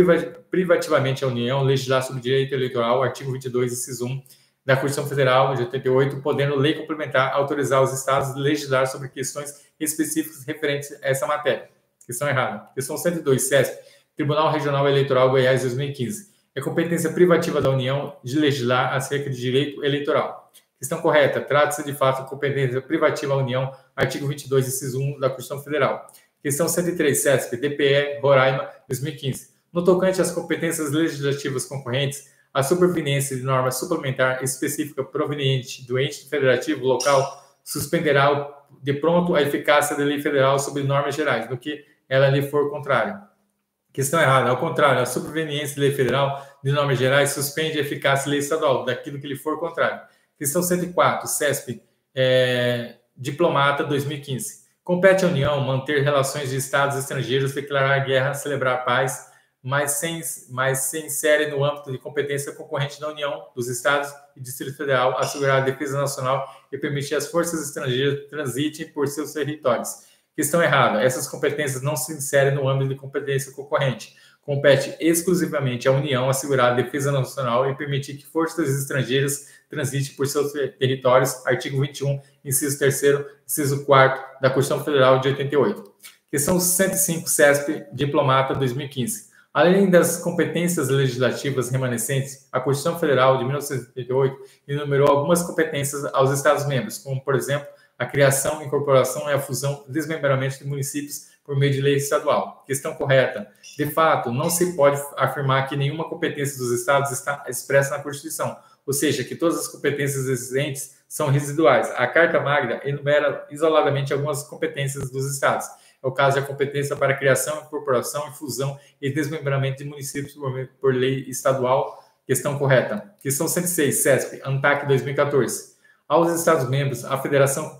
privativamente à União legislar sobre o direito eleitoral, artigo 22, inciso 1 da Constituição Federal de 88, podendo lei complementar autorizar os Estados a legislar sobre questões específicas referentes a essa matéria. Questão errada. Questão 102, CESP, Tribunal Regional Eleitoral Goiás, 2015. É competência privativa da União de legislar acerca de direito eleitoral. Questão correta. Trata-se, de fato, de competência privativa da União, artigo 22, inciso 1 da Constituição Federal. Questão 103, CESP, DPE, Roraima, 2015. No tocante às competências legislativas concorrentes, a superveniência de norma suplementar específica proveniente do ente federativo local suspenderá de pronto a eficácia da lei federal sobre normas gerais, no que ela lhe for contrária. Questão errada. Ao contrário, a superveniência de lei federal de normas gerais suspende a eficácia da lei estadual, daquilo que lhe for contrário. Questão 104, CESP, Diplomata, 2015. Compete à União manter relações de Estados estrangeiros, declarar guerra, celebrar paz, mas se insere no âmbito de competência concorrente da União, dos Estados e Distrito Federal, assegurar a defesa nacional e permitir às forças estrangeiras transitem por seus territórios. Questão errada. Essas competências não se inserem no âmbito de competência concorrente. Compete exclusivamente à União assegurar a defesa nacional e permitir que forças estrangeiras transitem por seus territórios. Artigo 21, inciso 3º, inciso 4º da Constituição Federal de 88. Questão 105, CESP, Diplomata, 2015. Além das competências legislativas remanescentes, a Constituição Federal de 1988 enumerou algumas competências aos Estados-membros, como, por exemplo, a criação, incorporação e a fusão e desmembramento de municípios por meio de lei estadual. Questão correta. De fato, não se pode afirmar que nenhuma competência dos Estados está expressa na Constituição, ou seja, que todas as competências existentes são residuais. A Carta Magna enumera isoladamente algumas competências dos Estados. É o caso da competência para criação, incorporação, fusão e desmembramento de municípios por lei estadual. Questão correta. Questão 106, CESP, ANTAC 2014. Aos Estados-membros, a Federação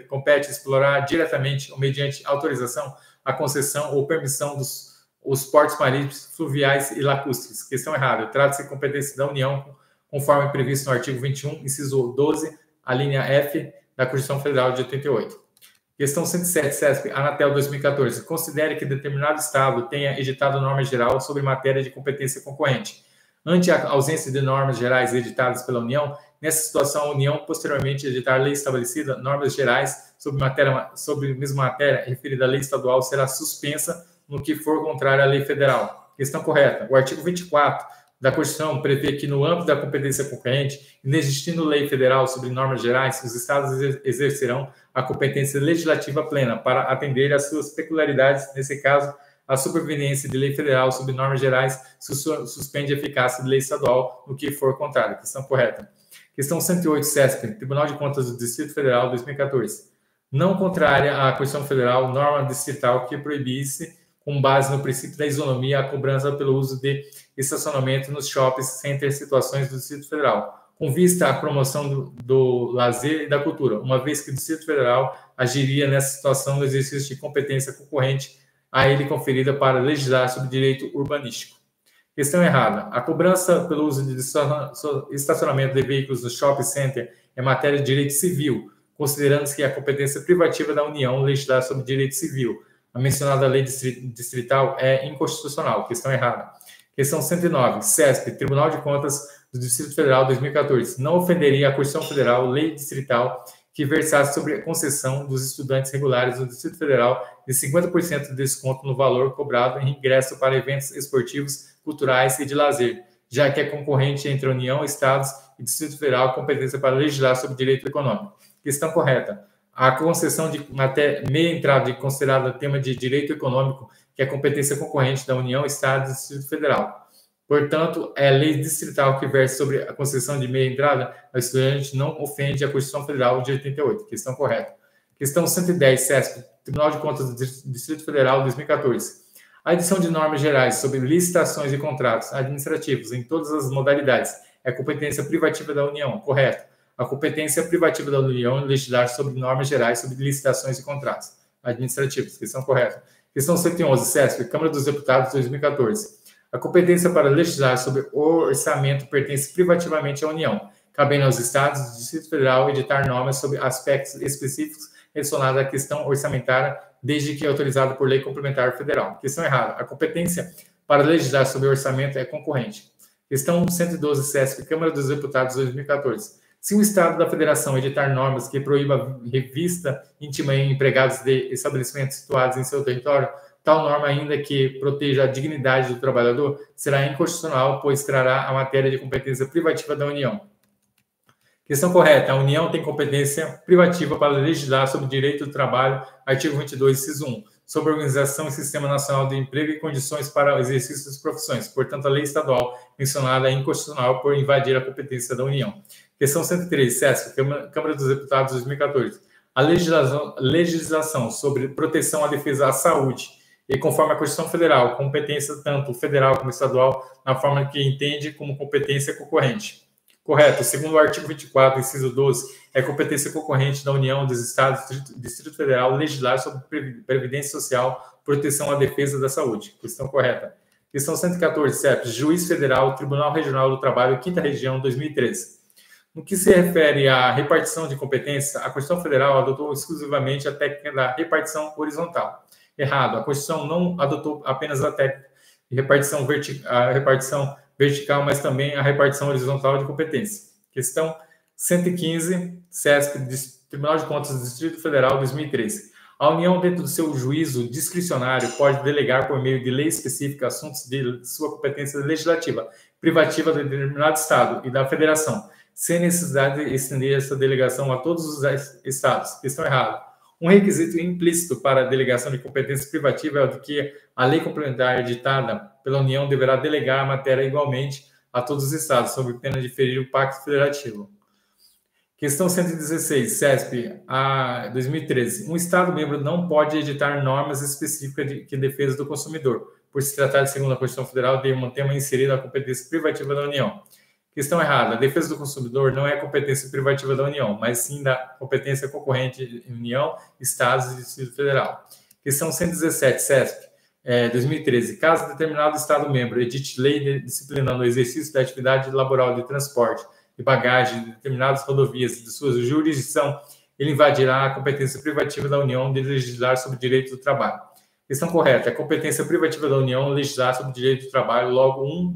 compete explorar diretamente ou mediante autorização a concessão ou permissão dos portos marítimos, fluviais e lacustres. Questão errada. Trata-se de competência da União, conforme previsto no artigo 21, inciso 12, a linha F da Constituição Federal de 88. Questão 107, CESP, Anatel 2014. Considere que determinado Estado tenha editado norma geral sobre matéria de competência concorrente. Ante a ausência de normas gerais editadas pela União, nessa situação, a União, posteriormente, editar lei estabelecida, normas gerais sobre a mesma matéria referida à lei estadual será suspensa no que for contrário à lei federal. Questão correta. O artigo 24 da Constituição prevê que, no âmbito da competência concorrente, inexistindo lei federal sobre normas gerais, os Estados exercerão a competência legislativa plena para atender às suas peculiaridades, nesse caso, a superveniência de lei federal sobre normas gerais suspende a eficácia de lei estadual no que for contrário. Questão correta. Questão 108, CESP, Tribunal de Contas do Distrito Federal, 2014. Não contraria à Constituição Federal norma distrital que proibisse, com base no princípio da isonomia, a cobrança pelo uso de estacionamento nos shopping centers situações do Distrito Federal, com vista à promoção do lazer e da cultura, uma vez que o Distrito Federal agiria nessa situação no exercício de competência concorrente a ele conferida para legislar sobre direito urbanístico. Questão errada. A cobrança pelo uso de estacionamento de veículos no shopping center é matéria de direito civil, considerando-se que a competência privativa da União legislar sobre direito civil. A mencionada lei distrital é inconstitucional. Questão errada. Questão 109. CESP, Tribunal de Contas do Distrito Federal, 2014. Não ofenderia a Constituição Federal lei distrital que versasse sobre a concessão dos estudantes regulares do Distrito Federal de 50% de desconto no valor cobrado em ingresso para eventos esportivos, culturais e de lazer, já que é concorrente entre a União, Estados e Distrito Federal competência para legislar sobre direito econômico. Questão correta. A concessão de meia entrada considerada tema de direito econômico, que é competência concorrente da União, Estado e Distrito Federal. Portanto, é a lei distrital que versa sobre a concessão de meia entrada ao estudante não ofende a Constituição Federal de 88. Questão correta. Questão 110, CESP, Tribunal de Contas do Distrito Federal, 2014. A edição de normas gerais sobre licitações e contratos administrativos em todas as modalidades é competência privativa da União. Correto. A competência privativa da União é legislar sobre normas gerais sobre licitações e contratos administrativos. Questão correta. Questão 111, CESP, Câmara dos Deputados, 2014. A competência para legislar sobre o orçamento pertence privativamente à União, cabendo aos Estados do Distrito Federal editar normas sobre aspectos específicos relacionados à questão orçamentária, desde que autorizado por lei complementar federal. Questão errada. A competência para legislar sobre o orçamento é concorrente. Questão 112, CESP, Câmara dos Deputados, 2014. Se o Estado da Federação editar normas que proíba revista íntima em empregados de estabelecimentos situados em seu território, tal norma, ainda que proteja a dignidade do trabalhador, será inconstitucional, pois trará a matéria de competência privativa da União. Questão correta. A União tem competência privativa para legislar sobre direito do trabalho, artigo 22, inciso 1, sobre a organização e sistema nacional de emprego e condições para o exercício das profissões. Portanto, a lei estadual mencionada é inconstitucional por invadir a competência da União. Questão 103, CESP, Câmara dos Deputados, 2014. A legislação sobre proteção à defesa à saúde e conforme a Constituição Federal, competência tanto federal como estadual, na forma que entende como competência concorrente. Correto. Segundo o artigo 24, inciso 12, é competência concorrente da União, dos Estados e Distrito Federal legislar sobre previdência social, proteção à defesa da saúde. Questão correta. Questão 114, CEP, Juiz Federal, Tribunal Regional do Trabalho, 5ª Região, 2013. No que se refere à repartição de competência, a Constituição Federal adotou exclusivamente a técnica da repartição horizontal. Errado. A Constituição não adotou apenas a técnica de repartição vertical, mas também a repartição horizontal de competência. Questão 115, CESP, Tribunal de Contas do Distrito Federal, 2013. A União, dentro do seu juízo discricionário, pode delegar por meio de lei específica assuntos de sua competência legislativa, privativa de determinado Estado e da Federação, sem necessidade de estender essa delegação a todos os Estados. Questão errada. Um requisito implícito para a delegação de competência privativa é o de que a lei complementar editada pela União deverá delegar a matéria igualmente a todos os Estados, sob pena de ferir o Pacto Federativo. Questão 116, CESP, a 2013. Um Estado-membro não pode editar normas específicas de defesa do consumidor, por se tratar, segundo a Constituição Federal, de um tema inserido na competência privativa da União. Questão errada. A defesa do consumidor não é competência privativa da União, mas sim da competência concorrente da União, Estados e Distrito Federal. Questão 117, CESP, 2013. Caso determinado Estado-membro edite lei disciplinando o exercício da atividade laboral de transporte de bagagem de determinadas rodovias de sua jurisdição, ele invadirá a competência privativa da União de legislar sobre o direito do trabalho. Questão correta. A competência privativa da União legislar sobre o direito do trabalho, logo um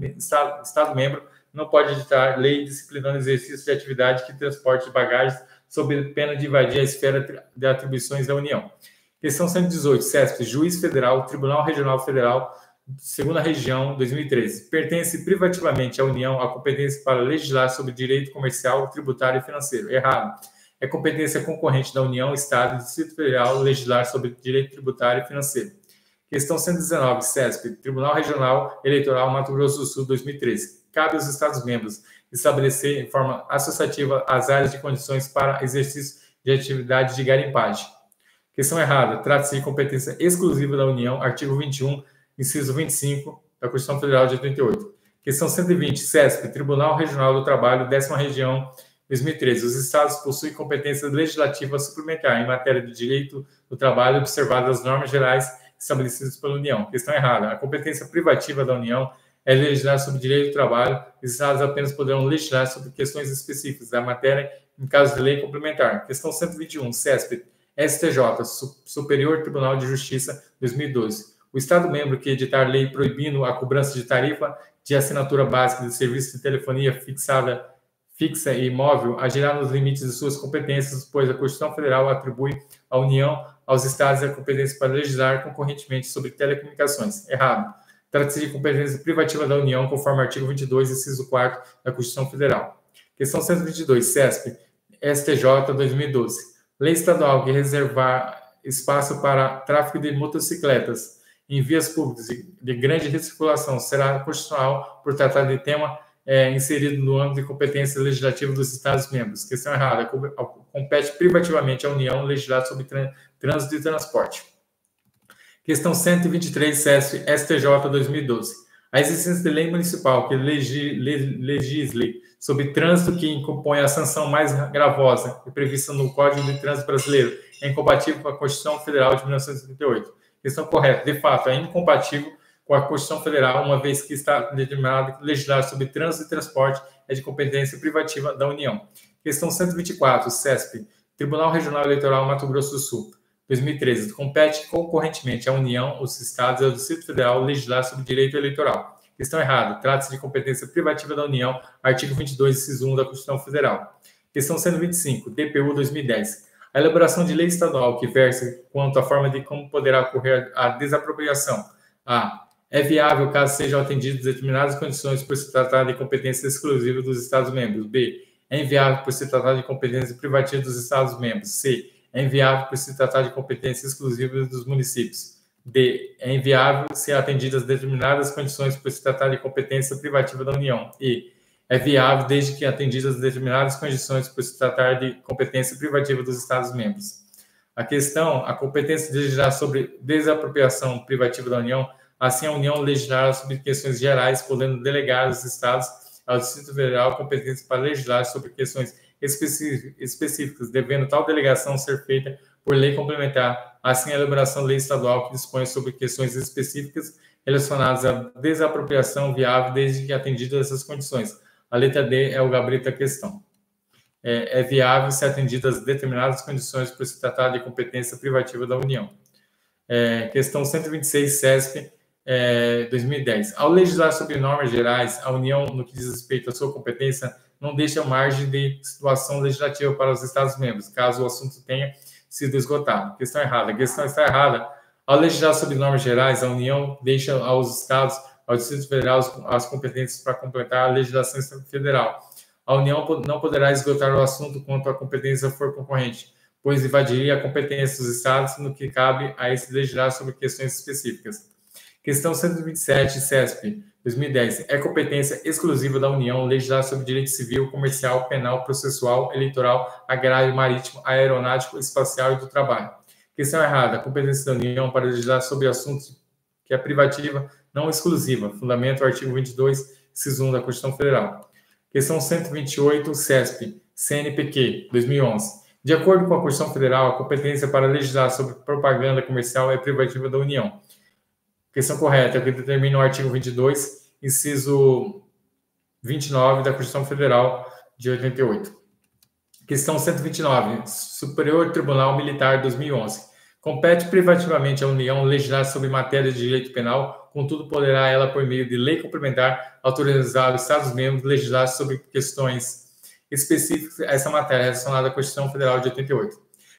Estado-membro não pode editar lei disciplinando o exercício de atividade que transporte de bagagens sob pena de invadir a esfera de atribuições da União. Questão 118, CESP, Juiz Federal, Tribunal Regional Federal, 2ª Região, 2013. Pertence privativamente à União a competência para legislar sobre direito comercial, tributário e financeiro. Errado. É competência concorrente da União, Estado e Distrito Federal legislar sobre direito tributário e financeiro. Questão 119, CESP, Tribunal Regional Eleitoral Mato Grosso do Sul, 2013. Cabe aos Estados-membros estabelecer em forma associativa as áreas de condições para exercício de atividade de garimpagem. Questão errada. Trata-se de competência exclusiva da União, artigo 21, inciso 25 da Constituição Federal de 88. Questão 120, CESP, Tribunal Regional do Trabalho, 10ª Região, 2013. Os estados possuem competência legislativa suplementar em matéria de direito do trabalho, observadas as normas gerais estabelecidas pela União. Questão errada. A competência privativa da União é legislar sobre direito do trabalho. Os estados apenas poderão legislar sobre questões específicas da matéria em caso de lei complementar. Questão 121, CESP, STJ, Superior Tribunal de Justiça, 2012. O Estado-membro que editar lei proibindo a cobrança de tarifa de assinatura básica de serviço de telefonia fixa e móvel agirá nos limites de suas competências, pois a Constituição Federal atribui à União, aos Estados, a competência para legislar concorrentemente sobre telecomunicações. Errado. Trata-se de competência privativa da União, conforme o artigo 22, inciso 4 da Constituição Federal. Questão 122, CESP, STJ, 2012. Lei estadual que reservar espaço para tráfego de motocicletas em vias públicas de grande circulação será constitucional por tratar de tema inserido no âmbito de competência legislativa dos Estados-membros. Questão errada. Compete privativamente à União legislar sobre trânsito e transporte. Questão 123, CESP, STJ, 2012. A existência de lei municipal que legisle sobre trânsito que incompõe a sanção mais gravosa prevista no Código de Trânsito Brasileiro é incompatível com a Constituição Federal de 1988. Questão correta. De fato, é incompatível com a Constituição Federal, uma vez que está determinado que legislar sobre trânsito e transporte é de competência privativa da União. Questão 124, CESP, Tribunal Regional Eleitoral Mato Grosso do Sul, 2013. Compete concorrentemente à União, os Estados e ao Distrito Federal legislar sobre direito eleitoral. Questão errada. Trata-se de competência privativa da União, artigo 22, inciso 1 da Constituição Federal. Questão 125, DPU 2010. A elaboração de lei estadual que verse quanto à forma de como poderá ocorrer a desapropriação. A. É viável caso sejam atendidas determinadas condições por se tratar de competência exclusiva dos Estados-membros. B. É inviável por se tratar de competência privativa dos Estados-membros. C. É inviável por se tratar de competência exclusiva dos municípios. D. É inviável se atendidas determinadas condições por se tratar de competência privativa da União. E. É viável desde que atendidas determinadas condições por se tratar de competência privativa dos Estados-membros. A questão, a competência de legislar sobre desapropriação privativa da União. Assim, a União legislará sobre questões gerais, podendo delegar aos Estados, ao Distrito Federal, competência para legislar sobre questões específicas, devendo tal delegação ser feita por lei complementar. Assim, a elaboração de lei estadual que dispõe sobre questões específicas relacionadas à desapropriação viável, desde que atendidas essas condições. A letra D é o gabarito da questão. É viável se atendidas determinadas condições por se tratar de competência privativa da União. Questão 126, CESP, 2010. Ao legislar sobre normas gerais, a União, no que diz respeito à sua competência, não deixa margem de situação legislativa para os Estados-membros, caso o assunto tenha sido esgotado. Questão errada. A questão está errada. Ao legislar sobre normas gerais, a União deixa aos Estados, ao Distrito Federal, as competências para completar a legislação federal. A União não poderá esgotar o assunto quanto a competência for concorrente, pois invadiria a competência dos Estados no que cabe a esse legislar sobre questões específicas. Questão 127, CESP, 2010. É competência exclusiva da União legislar sobre direito civil, comercial, penal, processual, eleitoral, agrário, marítimo, aeronáutico, espacial e do trabalho. Questão errada. A competência da União para legislar sobre assuntos que é privativa, não exclusiva. Fundamento, artigo 22, inciso 1 da Constituição Federal. Questão 128, CESP, CNPq, 2011. De acordo com a Constituição Federal, a competência para legislar sobre propaganda comercial é privativa da União. Questão correta, é o que determina o artigo 22, inciso 29 da Constituição Federal de 88. Questão 129, Superior Tribunal Militar 2011. Compete privativamente à União legislar sobre matéria de direito penal, contudo poderá ela, por meio de lei complementar, autorizar os Estados-membros legislar sobre questões específicas a essa matéria relacionada à Constituição Federal de 88.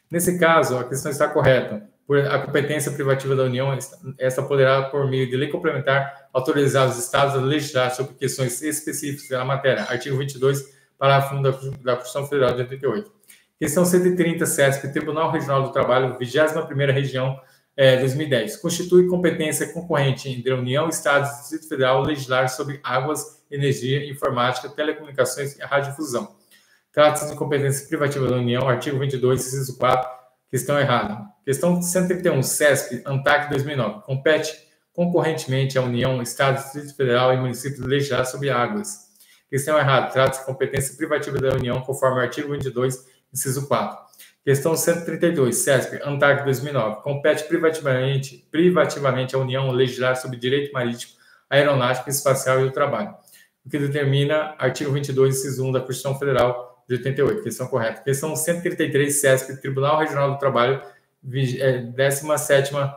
Nesse caso, a questão está correta. Por a competência privativa da União, essa poderá, por meio de lei complementar, autorizar os Estados a legislar sobre questões específicas da matéria. Artigo 22, parágrafo 1 da Constituição Federal de 88. Questão 130, CESP, Tribunal Regional do Trabalho, 21ª Região, 2010. Constitui competência concorrente entre a União, Estados e Distrito Federal legislar sobre águas, energia, informática, telecomunicações e radiodifusão. Trata-se de competência privativa da União, artigo 22, inciso 4, questão errada. Questão 131, CESP, ANTAC 2009. Compete concorrentemente à União, Estado, Distrito Federal e municípios legislar sobre águas. Questão errada. Trata-se de competência privativa da União, conforme o artigo 22, inciso 4. Questão 132, CESP, ANTAC 2009. Compete privativamente à União legislar sobre direito marítimo, aeronáutico, espacial e do trabalho. O que determina artigo 22, inciso 1 da Constituição Federal de 88. Questão correta. Questão 133, CESP, Tribunal Regional do Trabalho, 17ª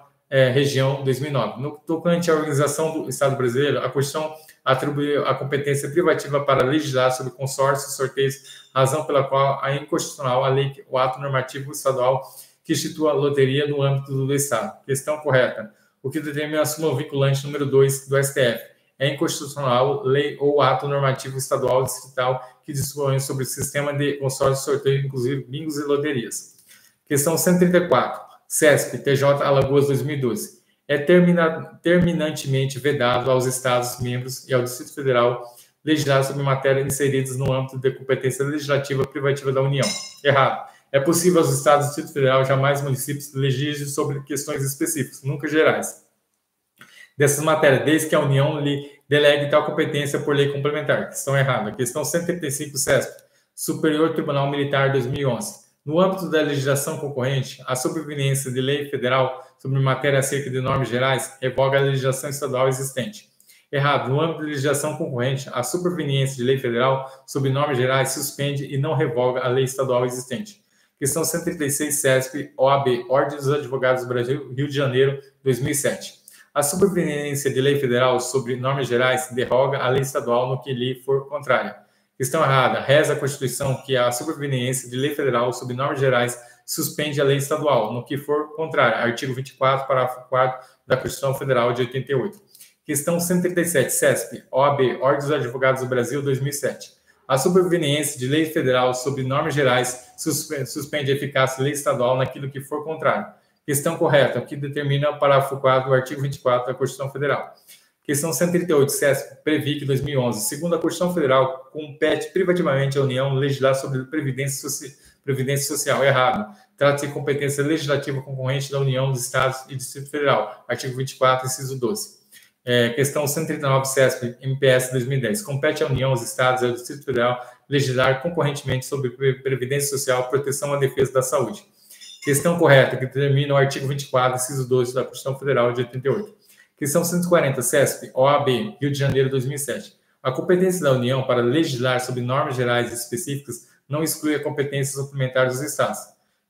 Região, 2009. No tocante à organização do Estado brasileiro, a Constituição atribuiu a competência privativa para legislar sobre consórcios, sorteios, razão pela qual é inconstitucional a lei, o ato normativo estadual que institui a loteria no âmbito do Estado. Questão correta. O que determina a súmula vinculante número 2 do STF. É inconstitucional lei ou ato normativo estadual distrital que dispõe sobre o sistema de consórcio, sorteio, inclusive bingos e loterias. Questão 134. CESP, TJ Alagoas 2012. É terminantemente vedado aos Estados-membros e ao Distrito Federal legislar sobre matérias inseridas no âmbito de competência legislativa privativa da União. Errado. É possível aos Estados e Distrito Federal, jamais municípios, legislem sobre questões específicas, nunca gerais, dessas matérias, desde que a União lhe delegue tal competência por lei complementar. Questão errada. Questão 135, CESP, Superior Tribunal Militar 2011. No âmbito da legislação concorrente, a sobreveniência de lei federal sobre matéria acerca de normas gerais revoga a legislação estadual existente. Errado. No âmbito da legislação concorrente, a sobreveniência de lei federal sobre normas gerais suspende e não revoga a lei estadual existente. Questão 136, CESP, OAB, Ordem dos Advogados do Brasil, Rio de Janeiro, 2007. A sobreveniência de lei federal sobre normas gerais derroga a lei estadual no que lhe for contrária. Questão errada. Reza a Constituição que a sobreveniência de lei federal sobre normas gerais suspende a lei estadual no que for contrária. Artigo 24, parágrafo 4 da Constituição Federal de 88. Questão 137, CESP, OAB, Ordem dos Advogados do Brasil, 2007. A sobreveniência de lei federal sobre normas gerais suspende a eficácia da lei estadual naquilo que for contrário. Questão correta, o que determina o parágrafo 4 do artigo 24 da Constituição Federal. Questão 138, CESP, Previc 2011. Segundo a Constituição Federal, compete privativamente à União legislar sobre previdência social. Errado. Trata-se de competência legislativa concorrente da União, dos Estados e Distrito Federal. Artigo 24, inciso 12. Questão 139, CESP, MPS 2010. Compete à União, aos Estados e ao Distrito Federal legislar concorrentemente sobre previdência social, proteção à defesa da saúde. Questão correta, que determina o artigo 24, inciso 12 da Constituição Federal de 88. Questão 140, CESP, OAB, Rio de Janeiro, 2007. A competência da União para legislar sobre normas gerais específicas não exclui a competência suplementar dos Estados.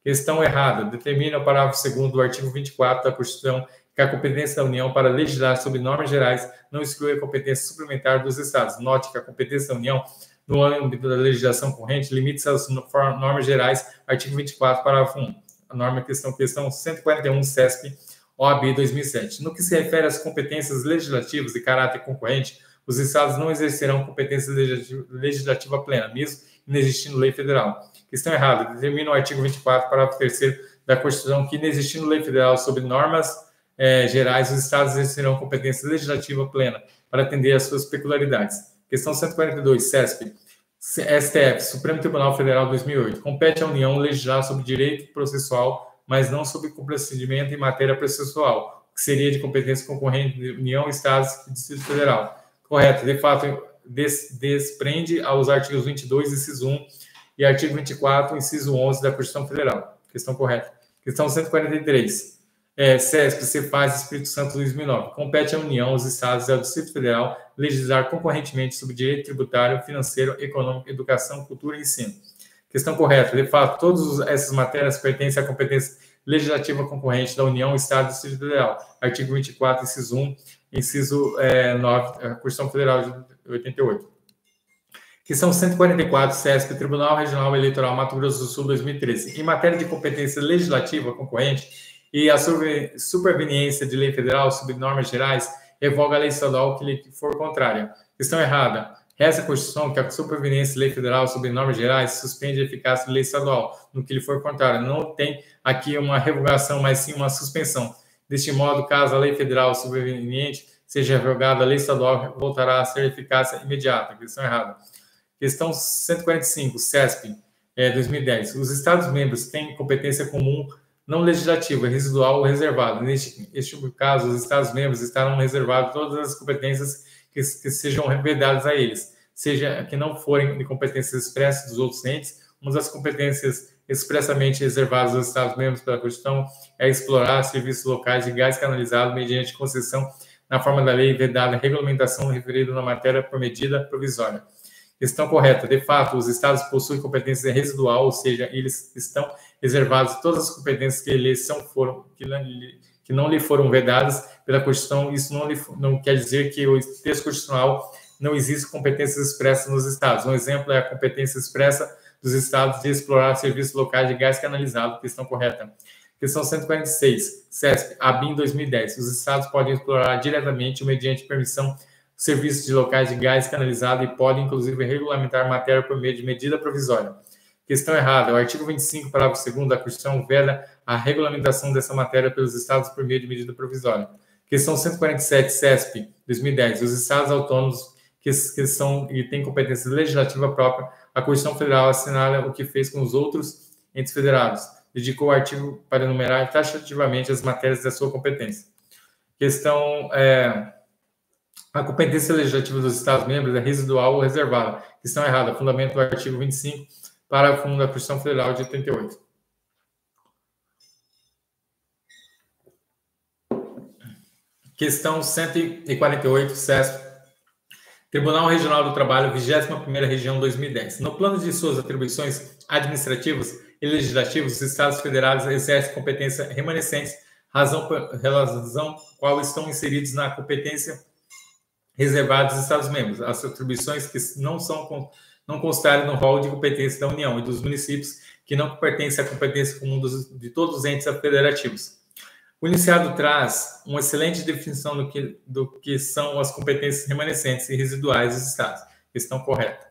Questão errada, determina o parágrafo 2º do artigo 24 da Constituição que a competência da União para legislar sobre normas gerais não exclui a competência suplementar dos Estados. Note que a competência da União no âmbito da legislação corrente limita-se às normas gerais, artigo 24, parágrafo 1. A norma questão 141, CESP, OAB 2007. No que se refere às competências legislativas de caráter concorrente, os Estados não exercerão competência legislativa plena, mesmo inexistindo lei federal. Questão errada. Determina o artigo 24, parágrafo 3º da Constituição que, inexistindo lei federal sobre normas gerais, os Estados exercerão competência legislativa plena para atender às suas peculiaridades. Questão 142, CESP, STF, Supremo Tribunal Federal 2008. Compete à União legislar sobre direito processual, mas não sobre procedimento em matéria processual, que seria de competência concorrente de União, Estados e Distrito Federal. Correto. De fato, desprende aos artigos 22, inciso 1 e artigo 24, inciso 11 da Constituição Federal. Questão correta. Questão 143. CESP, Cefaz, Espírito Santo, 2009. Compete à União, aos Estados e ao Distrito Federal legislar concorrentemente sobre direito tributário, financeiro, econômico, educação, cultura e ensino. Questão correta. De fato, todas essas matérias pertencem à competência legislativa concorrente da União, Estado e Distrito Federal. Artigo 24, inciso 1, inciso 9, da Constituição Federal de 88. Questão 144, CESP, Tribunal Regional Eleitoral Mato Grosso do Sul, 2013. Em matéria de competência legislativa concorrente e a superveniência de lei federal sobre normas gerais, revoga a lei estadual que lhe for contrária. Questão errada. Reza a Constituição que a superveniência de lei federal sobre normas gerais suspende a eficácia da lei estadual, no que lhe for contrário. Não tem aqui uma revogação, mas sim uma suspensão. Deste modo, caso a lei federal subveniente seja revogada, a lei estadual voltará a ser eficácia imediata. Questão errada. Questão 145, CESP, 2010. Os Estados-membros têm competência comum não legislativa, residual ou reservada. Neste caso, os Estados-membros estarão reservados todas as competências que sejam vedadas a eles, seja que não forem de competências expressas dos outros entes. Uma das competências expressamente reservadas aos Estados-membros pela Constituição é explorar serviços locais de gás canalizado mediante concessão na forma da lei vedada regulamentação referida na matéria por medida provisória. Questão correta. De fato, os estados possuem competência residual, ou seja, eles estão reservados todas as competências que não lhe foram vedadas pela Constituição. Isso não quer dizer que o texto constitucional não existe competências expressas nos estados. Um exemplo é a competência expressa dos estados de explorar serviços locais de gás canalizado. Questão correta. Questão 146, CESP, ABIN 2010. Os estados podem explorar diretamente, mediante permissão, serviços de locais de gás canalizado e podem, inclusive, regulamentar matéria por meio de medida provisória. Questão errada. O artigo 25, parágrafo 2º da Constituição veda a regulamentação dessa matéria pelos estados por meio de medida provisória. Questão 147, CESP, 2010. Os estados autônomos que são e têm competência legislativa própria, a Constituição Federal assinala o que fez com os outros entes federados. Dedicou o artigo para enumerar taxativamente as matérias da sua competência. Questão a competência legislativa dos Estados-membros é residual ou reservada. Questão errada. Fundamento do artigo 25, parágrafo 1 da Constituição Federal de 88. Questão 148, CESP. Tribunal Regional do Trabalho, 21ª Região, 2010. No plano de suas atribuições administrativas e legislativas, os Estados Federados exercem competência remanescentes, razão qual estão inseridos na competência reservada dos Estados-membros. As atribuições que não constarem no rol de competência da União e dos municípios que não pertencem à competência comum de todos os entes federativos. O enunciado traz uma excelente definição do que são as competências remanescentes e residuais dos Estados. Questão correta.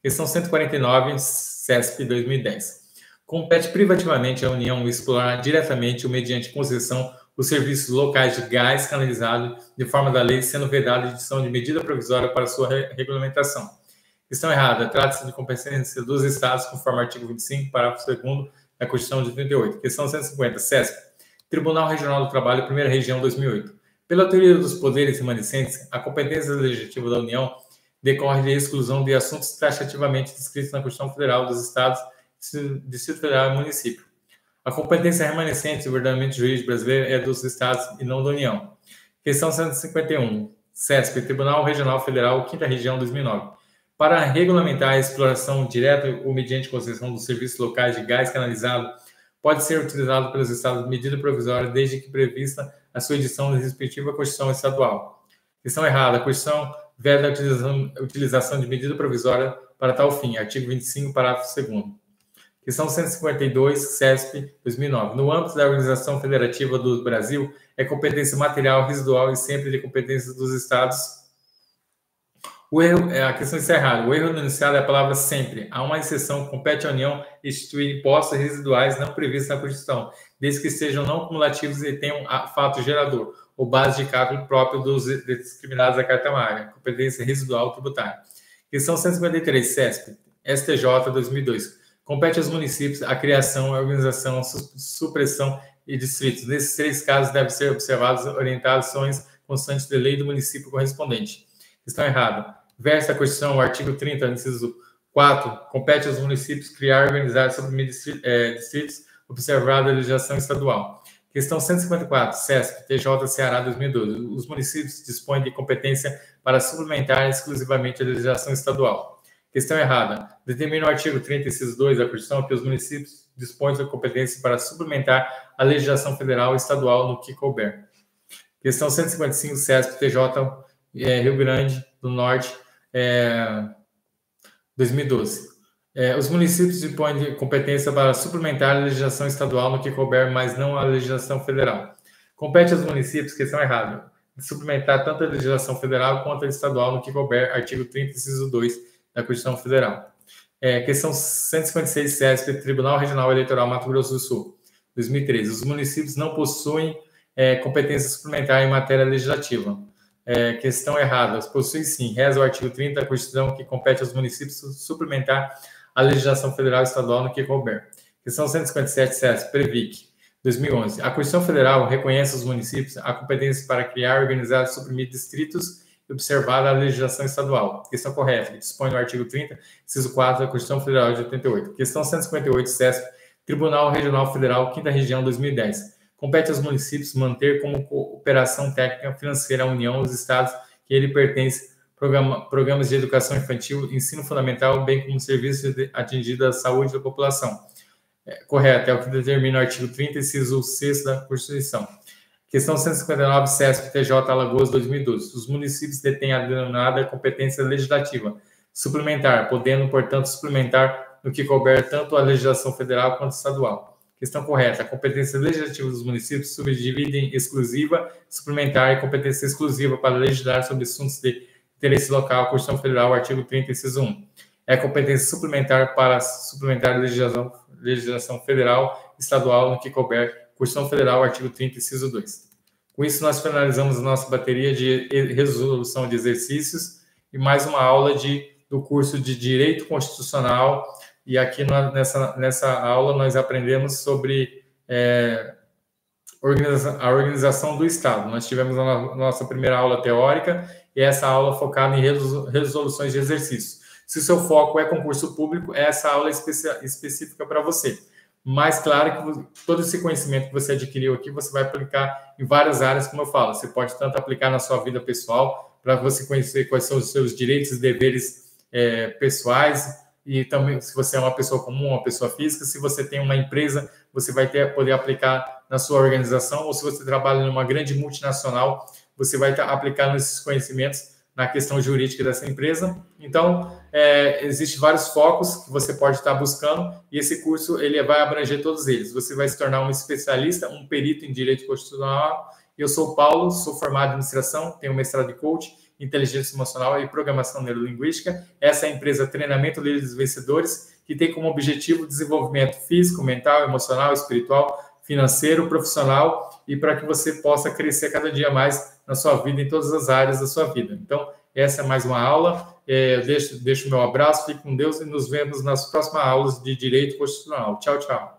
Questão 149, CESP 2010. Compete privativamente à União explorar diretamente ou mediante concessão os serviços locais de gás canalizado de forma da lei, sendo vedada a edição de medida provisória para sua regulamentação. Questão errada. Trata-se de competência dos Estados, conforme artigo 25, parágrafo 2º da Constituição de 88. Questão 150, CESP. Tribunal Regional do Trabalho, 1ª Região, 2008. Pela teoria dos poderes remanescentes, a competência legislativa da União decorre da exclusão de assuntos taxativamente descritos na Constituição Federal dos Estados, Distrito Federal e Município. A competência remanescente do ordenamento jurídico brasileiro é dos Estados e não da União. Questão 151. CESP, Tribunal Regional Federal, 5ª Região, 2009. Para regulamentar a exploração direta ou mediante concessão dos serviços locais de gás canalizado, pode ser utilizado pelos estados de medida provisória desde que prevista a sua edição na respectiva Constituição Estadual. Questão errada. A Constituição veda a utilização de medida provisória para tal fim. Artigo 25, parágrafo 2º. Questão 152, CESP, 2009. No âmbito da Organização Federativa do Brasil, é competência material residual e sempre de competência dos estados. A questão está errada. O erro no enunciado é a palavra sempre. Há uma exceção, compete à União instituir impostos residuais não previstos na Constituição, desde que sejam não cumulativos e tenham fato gerador ou base de cálculo próprio dos discriminados da Carta Magna. Competência residual tributária. Questão 153, CESP, STJ 2002. Compete aos municípios a criação, a organização, a supressão e distritos. Nesses 3 casos, devem ser observadas orientações constantes de lei do município correspondente. Questão errada. Versa a Constituição, o artigo 30, inciso 4, compete aos municípios criar e organizar distritos, observada a legislação estadual. Questão 154, CESP, TJ Ceará 2012. Os municípios dispõem de competência para suplementar exclusivamente a legislação estadual. Questão errada. Determina o artigo 30, inciso 2 da Constituição que os municípios dispõem de competência para suplementar a legislação federal e estadual no que couber. Questão 155, CESP, TJ Rio Grande do Norte, 2012. Os municípios dispõem de competência para suplementar a legislação estadual no que couber, mas não a legislação federal. Compete aos municípios, questão errada, suplementar tanto a legislação federal quanto a estadual no que couber, artigo 30, inciso 2 da Constituição Federal. Questão 156, CESP, Tribunal Regional Eleitoral Mato Grosso do Sul, 2013. Os municípios não possuem competência suplementar em matéria legislativa. Questão errada. Possui sim. Reza o artigo 30 da Constituição que compete aos municípios suplementar a legislação federal e estadual no que couber. Questão 157, CESP, Previc, 2011. A Constituição Federal reconhece aos municípios a competência para criar, organizar e suprimir distritos e observar a legislação estadual. Questão correta, que dispõe no artigo 30, inciso 4 da Constituição Federal de 88. Questão 158, CESP, Tribunal Regional Federal, 5ª Região, 2010. Compete aos municípios manter como cooperação técnica financeira a União, os estados que ele pertence, programas de educação infantil, ensino fundamental, bem como serviços atingidos à saúde da população. Correto, é o que determina o artigo 30, inciso 6 da Constituição. Questão 159, CESP, TJ, Alagoas, 2012. Os municípios detêm a denominada competência legislativa suplementar, podendo, portanto, suplementar no que couber tanto a legislação federal quanto estadual. Questão correta. A competência legislativa dos municípios subdivide em exclusiva, suplementar e competência exclusiva para legislar sobre assuntos de interesse local, Constituição Federal, artigo 30, inciso 1. É competência suplementar para suplementar a legislação federal, estadual, no que couber, Constituição Federal, artigo 30, inciso 2. Com isso, nós finalizamos a nossa bateria de resolução de exercícios e mais uma aula do curso de Direito Constitucional. E aqui nessa aula nós aprendemos sobre a organização do Estado. Nós tivemos a nossa primeira aula teórica e essa aula focada em resoluções de exercícios. Se o seu foco é concurso público, essa aula é específica para você. Mas, claro, que todo esse conhecimento que você adquiriu aqui, você vai aplicar em várias áreas, como eu falo. Você pode tanto aplicar na sua vida pessoal, para você conhecer quais são os seus direitos e deveres pessoais, e também se você é uma pessoa comum, uma pessoa física, se você tem uma empresa, você vai poder aplicar na sua organização, ou se você trabalha numa grande multinacional, você vai estar aplicando esses conhecimentos na questão jurídica dessa empresa. Então, existem vários focos que você pode estar buscando, e esse curso ele vai abranger todos eles. Você vai se tornar um especialista, um perito em Direito Constitucional. Eu sou o Paulo, sou formado em administração, tenho mestrado em coaching, inteligência emocional e programação neurolinguística. Essa é a empresa Treinamento Líderes Vencedores, que tem como objetivo o desenvolvimento físico, mental, emocional, espiritual, financeiro, profissional, e para que você possa crescer cada dia mais na sua vida, em todas as áreas da sua vida. Então, essa é mais uma aula. Eu deixo o meu abraço, fique com Deus e nos vemos nas próximas aulas de Direito Constitucional. Tchau, tchau.